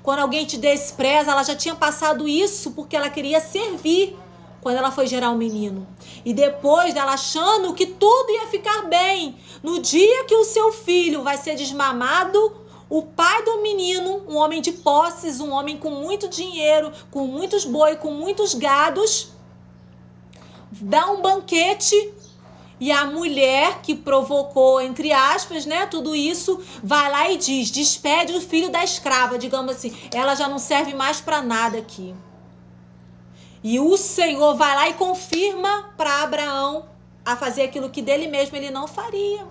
[SPEAKER 1] Quando alguém te despreza? Ela já tinha passado isso porque ela queria servir quando ela foi gerar um menino. E depois dela achando que tudo ia ficar bem, no dia que o seu filho vai ser desmamado, o pai do menino, um homem de posses, um homem com muito dinheiro, com muitos boi, com muitos gados, dá um banquete. E a mulher que provocou, entre aspas, né, tudo isso, vai lá e diz, despede o filho da escrava, digamos assim, ela já não serve mais para nada aqui. E o Senhor vai lá e confirma para Abraão a fazer aquilo que dele mesmo ele não faria.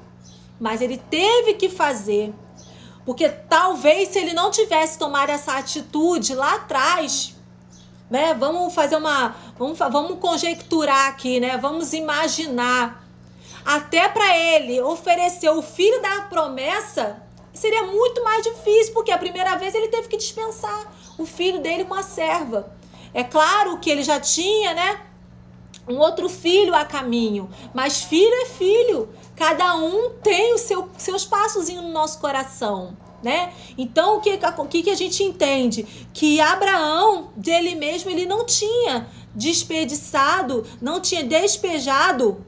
[SPEAKER 1] Mas ele teve que fazer, porque talvez se ele não tivesse tomado essa atitude lá atrás, né, vamos conjecturar aqui, né, vamos imaginar, até para ele oferecer o filho da promessa, seria muito mais difícil, porque a primeira vez ele teve que dispensar o filho dele com a serva. É claro que ele já tinha, né, um outro filho a caminho, mas filho é filho. Cada um tem os seus passozinhos no nosso coração, né? Então, o que a gente entende? Que Abraão, dele mesmo, ele não tinha desperdiçado, não tinha despejado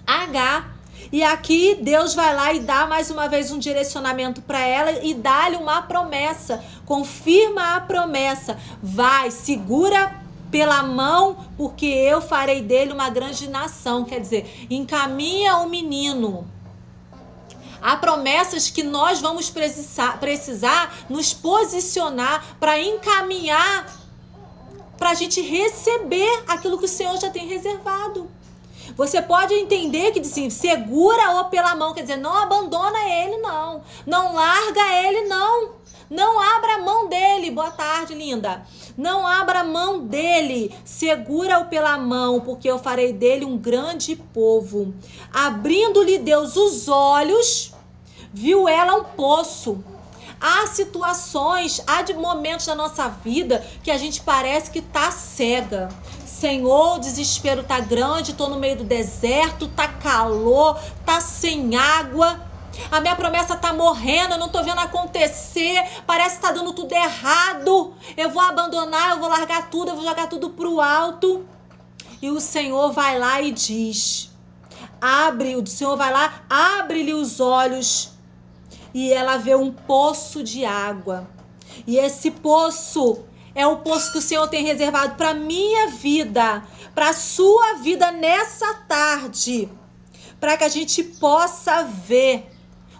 [SPEAKER 1] Agar. E aqui Deus vai lá e dá mais uma vez um direcionamento para ela e dá-lhe uma promessa, confirma a promessa, vai, segura pela mão, porque eu farei dele uma grande nação. Quer dizer, encaminha o menino. Há promessas que nós vamos precisar nos posicionar para encaminhar, para a gente receber aquilo que o Senhor já tem reservado. Você pode entender que assim, segura-o pela mão, quer dizer, não abandona ele, não. Não larga ele, não. Não abra a mão dele. Boa tarde, linda. Não abra a mão dele. Segura-o pela mão, porque eu farei dele um grande povo. Abrindo-lhe Deus os olhos, viu ela um poço. Há situações, há momentos da nossa vida que a gente parece que tá cega. Senhor, o desespero tá grande, tô no meio do deserto, tá calor, tá sem água. A minha promessa tá morrendo, eu não tô vendo acontecer, parece que tá dando tudo errado. Eu vou abandonar, eu vou largar tudo, eu vou jogar tudo pro alto. E o Senhor vai lá e diz, abre-lhe os olhos. E ela vê um poço de água. E esse poço é o poço que o Senhor tem reservado para minha vida, para a sua vida nessa tarde, para que a gente possa ver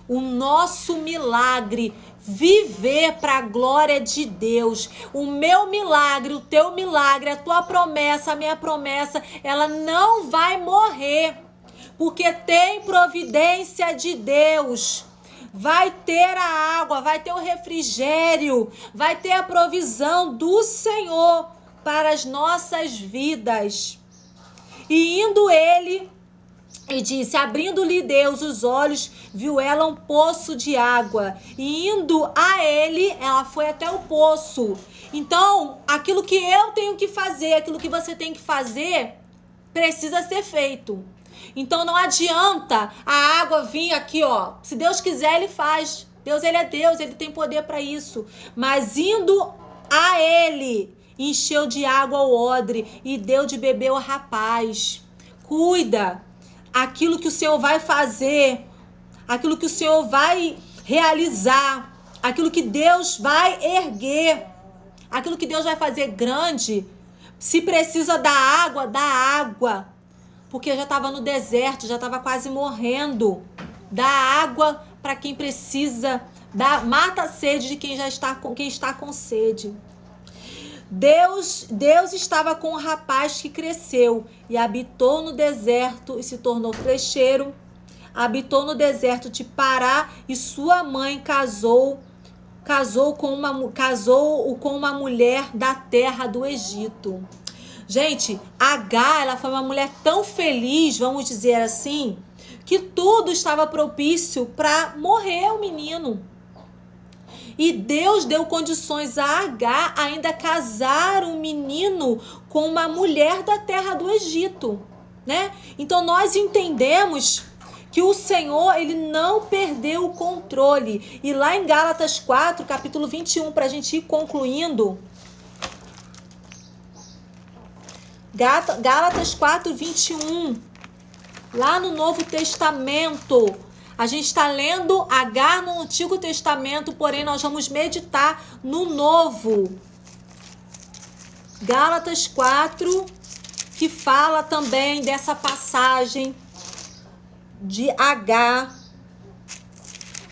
[SPEAKER 1] o nosso milagre, viver para a glória de Deus. O meu milagre, o teu milagre, a tua promessa, a minha promessa, ela não vai morrer, porque tem providência de Deus. vai ter a água, vai ter o refrigério, vai ter a provisão do Senhor para as nossas vidas. E indo ele, e disse, abrindo-lhe Deus os olhos, viu ela um poço de água. E indo a ele, ela foi até o poço. Então, aquilo que eu tenho que fazer, aquilo que você tem que fazer, precisa ser feito. Então, não adianta a água vir aqui, ó. Se Deus quiser, ele faz. Deus, ele é Deus, ele tem poder para isso. Mas indo a ele, encheu de água o odre e deu de beber ao rapaz. Cuida. Aquilo que o Senhor vai fazer, aquilo que o Senhor vai realizar, aquilo que Deus vai erguer, aquilo que Deus vai fazer grande, se precisa da água, dá água, porque já estava no deserto, já estava quase morrendo. Dá água para quem precisa, mata a sede de quem está com sede. Deus estava com um rapaz que cresceu e habitou no deserto e se tornou flecheiro. Habitou no deserto de Pará e sua mãe casou com uma mulher da terra do Egito. Gente, Agar, ela foi uma mulher tão feliz, vamos dizer assim, que tudo estava propício para morrer o menino. E Deus deu condições a Agar ainda casar um menino com uma mulher da terra do Egito, né? Então nós entendemos que o Senhor, ele não perdeu o controle. E lá em Gálatas 4, capítulo 21, para a gente ir concluindo. Gálatas 4, 21. Lá no Novo Testamento. A gente está lendo Agar no Antigo Testamento, porém nós vamos meditar no Novo. Gálatas 4, que fala também dessa passagem de Agar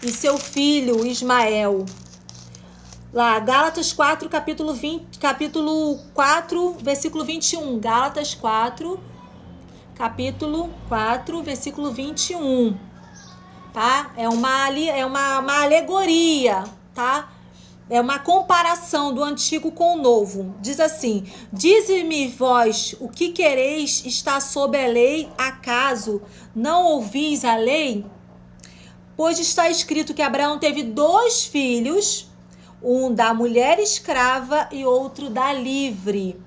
[SPEAKER 1] e seu filho Ismael. Lá, Gálatas 4, capítulo 4, versículo 21. Gálatas 4, capítulo 4, versículo 21. Tá? É uma alegoria, tá? É uma comparação do antigo com o novo. Diz assim: dize-me vós o que quereis, está sob a lei, acaso não ouvis a lei? Pois está escrito que Abraão teve 2 filhos, um da mulher escrava e outro da livre.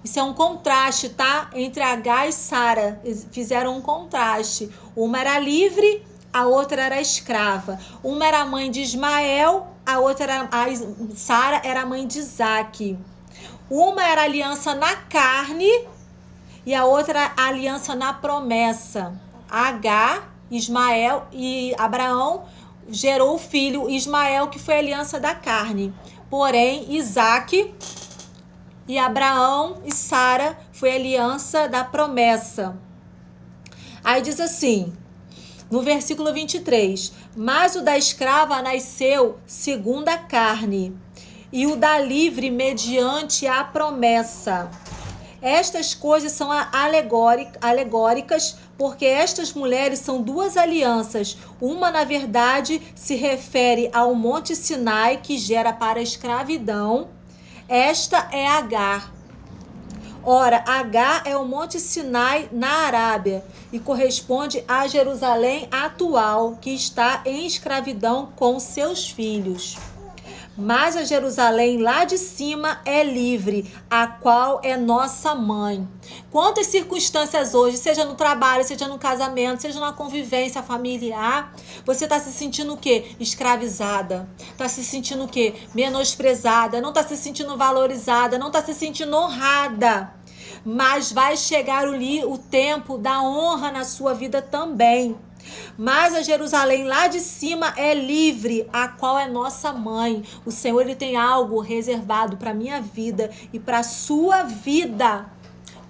[SPEAKER 1] Isso é um contraste, tá? Entre Agar e Sara, fizeram um contraste. Uma era livre, a outra era escrava. Uma era a mãe de Ismael, a outra Sara era a mãe de Isaque. Uma era aliança na carne e a outra aliança na promessa. Agar, Ismael e Abraão gerou o filho Ismael, que foi a aliança da carne. Porém, Isaque e Abraão e Sara foi a aliança da promessa. Aí diz assim, no versículo 23, mas o da escrava nasceu segundo a carne, e o da livre mediante a promessa. Estas coisas são alegóricas, porque estas mulheres são 2 alianças. Uma, na verdade, se refere ao Monte Sinai, que gera para a escravidão. Esta é Agar. Ora, Agar é o Monte Sinai na Arábia e corresponde a Jerusalém atual, que está em escravidão com seus filhos. Mas a Jerusalém lá de cima é livre, a qual é nossa mãe. Quantas circunstâncias hoje, seja no trabalho, seja no casamento, seja na convivência familiar, você está se sentindo o quê? Escravizada. Está se sentindo o quê? Menosprezada. Não está se sentindo valorizada. Não está se sentindo honrada. Mas vai chegar o tempo da honra na sua vida também. Mas a Jerusalém lá de cima é livre, a qual é nossa mãe. O Senhor, ele tem algo reservado para a minha vida e para a sua vida,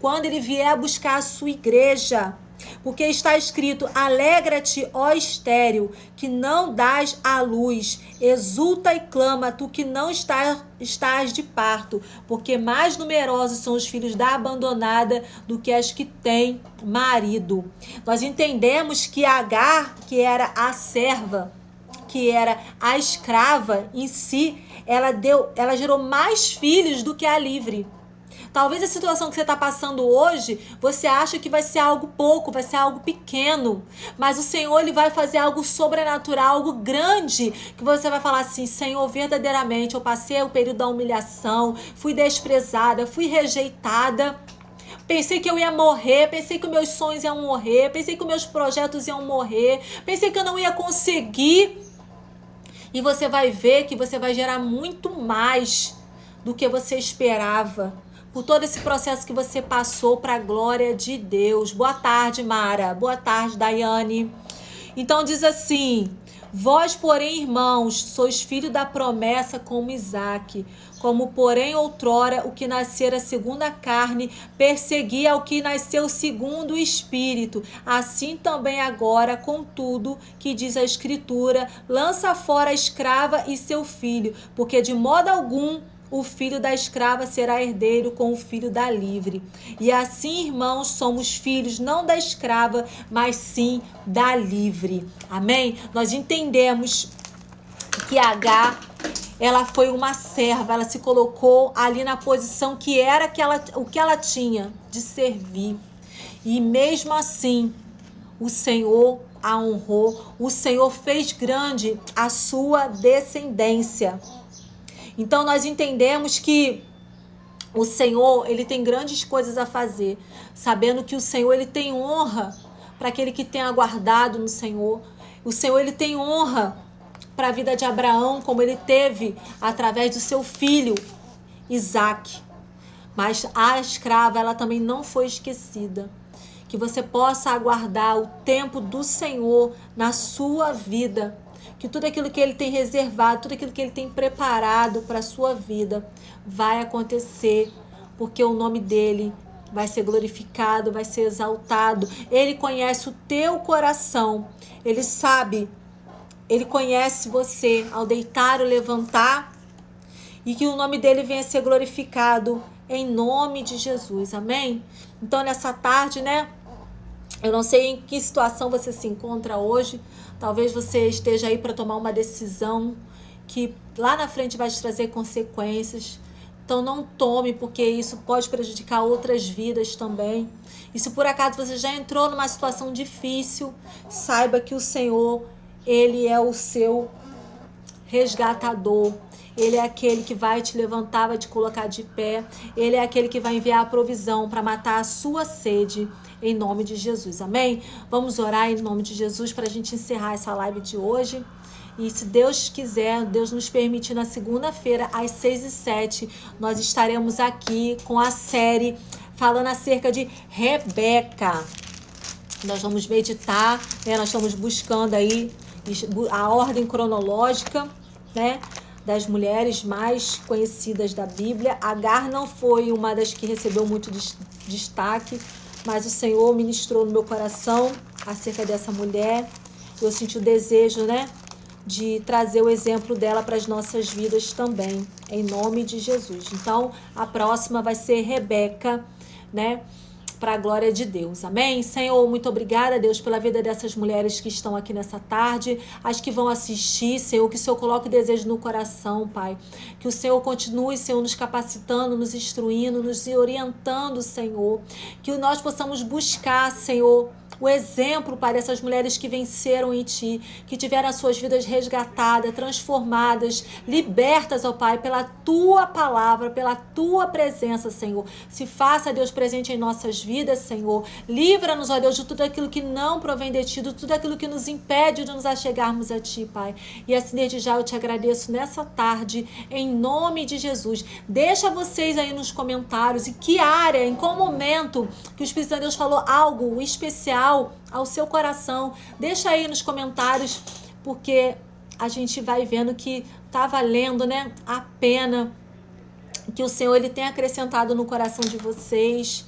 [SPEAKER 1] quando ele vier buscar a sua igreja. Porque está escrito, alegra-te, ó estéril, que não dás à luz, exulta e clama, tu que não estás de parto, porque mais numerosos são os filhos da abandonada do que as que têm marido. Nós entendemos que Agar, que era a serva, que era a escrava em si, ela gerou mais filhos do que a livre. Talvez a situação que você está passando hoje, você acha que vai ser algo pouco, vai ser algo pequeno. Mas o Senhor, Ele vai fazer algo sobrenatural, algo grande, que você vai falar assim: Senhor, verdadeiramente eu passei o período da humilhação, fui desprezada, fui rejeitada. Pensei que eu ia morrer, pensei que meus sonhos iam morrer, pensei que meus projetos iam morrer, pensei que eu não ia conseguir. E você vai ver que você vai gerar muito mais do que você esperava. Por todo esse processo que você passou para a glória de Deus. Boa tarde, Mara. Boa tarde, Daiane. Então diz assim: vós, porém, irmãos, sois filho da promessa como Isaque. Como, porém, outrora o que nascera segundo a carne perseguia ao que nasceu segundo o Espírito. Assim também agora, contudo, que diz a Escritura, lança fora a escrava e seu filho, porque de modo algum o filho da escrava será herdeiro com o filho da livre. E assim, irmãos, somos filhos não da escrava, mas sim da livre. Amém? Nós entendemos que Agar, ela foi uma serva, ela se colocou ali na posição que era o que ela tinha de servir. E mesmo assim, o Senhor a honrou, o Senhor fez grande a sua descendência. Então nós entendemos que o Senhor, Ele tem grandes coisas a fazer, sabendo que o Senhor, Ele tem honra para aquele que tem aguardado no Senhor. O Senhor, Ele tem honra para a vida de Abraão, como Ele teve através do seu filho Isaque. Mas a escrava, ela também não foi esquecida. Que você possa aguardar o tempo do Senhor na sua vida. Que tudo aquilo que Ele tem reservado, tudo aquilo que Ele tem preparado para a sua vida vai acontecer, porque o nome dEle vai ser glorificado, vai ser exaltado. Ele conhece o teu coração, Ele sabe, Ele conhece você ao deitar ou levantar, e que o nome dEle venha ser glorificado em nome de Jesus, amém? Então nessa tarde, né? Eu não sei em que situação você se encontra hoje. Talvez você esteja aí para tomar uma decisão que lá na frente vai te trazer consequências. Então não tome, porque isso pode prejudicar outras vidas também. E se por acaso você já entrou numa situação difícil, saiba que o Senhor, Ele é o seu resgatador. Ele é aquele que vai te levantar, vai te colocar de pé. Ele é aquele que vai enviar a provisão para matar a sua sede, em nome de Jesus, amém? Vamos orar em nome de Jesus para a gente encerrar essa live de hoje. E se Deus quiser, Deus nos permitir, na segunda-feira, às 6h07, nós estaremos aqui com a série falando acerca de Rebeca. Nós vamos meditar, né? Nós estamos buscando aí a ordem cronológica, né, das mulheres mais conhecidas da Bíblia. Agar não foi uma das que recebeu muito destaque, mas o Senhor ministrou no meu coração acerca dessa mulher. Eu senti o desejo, né, de trazer o exemplo dela para as nossas vidas também, em nome de Jesus. Então, a próxima vai ser Rebeca, né, para a glória de Deus, amém? Senhor, muito obrigada, Deus, pela vida dessas mulheres que estão aqui nessa tarde, as que vão assistir, Senhor, que o Senhor coloque desejo no coração, Pai, que o Senhor continue, Senhor, nos capacitando, nos instruindo, nos orientando, Senhor, que nós possamos buscar, Senhor, o exemplo para essas mulheres que venceram em Ti, que tiveram as suas vidas resgatadas, transformadas, libertas, ó Pai, pela Tua palavra, pela Tua presença, Senhor. Se faça, Deus, presente em nossas vidas, Senhor. Livra-nos, ó Deus, de tudo aquilo que não provém de Ti, de tudo aquilo que nos impede de nos achegarmos a Ti, Pai. E assim, desde já, eu Te agradeço nessa tarde, em nome de Jesus. Deixa vocês aí nos comentários em que área, em qual momento que o Espírito de Deus falou algo especial ao seu coração. Deixa aí nos comentários, porque a gente vai vendo que tá valendo, né, a pena, que o Senhor, Ele tem acrescentado no coração de vocês,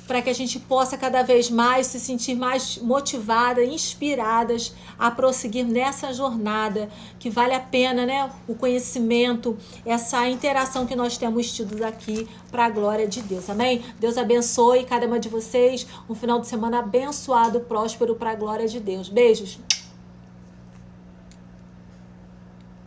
[SPEAKER 1] para que a gente possa cada vez mais se sentir mais motivada, inspiradas a prosseguir nessa jornada, que vale a pena, né? O conhecimento, essa interação que nós temos tido aqui para a glória de Deus, amém? Deus abençoe cada uma de vocês, um final de semana abençoado, próspero para a glória de Deus. Beijos!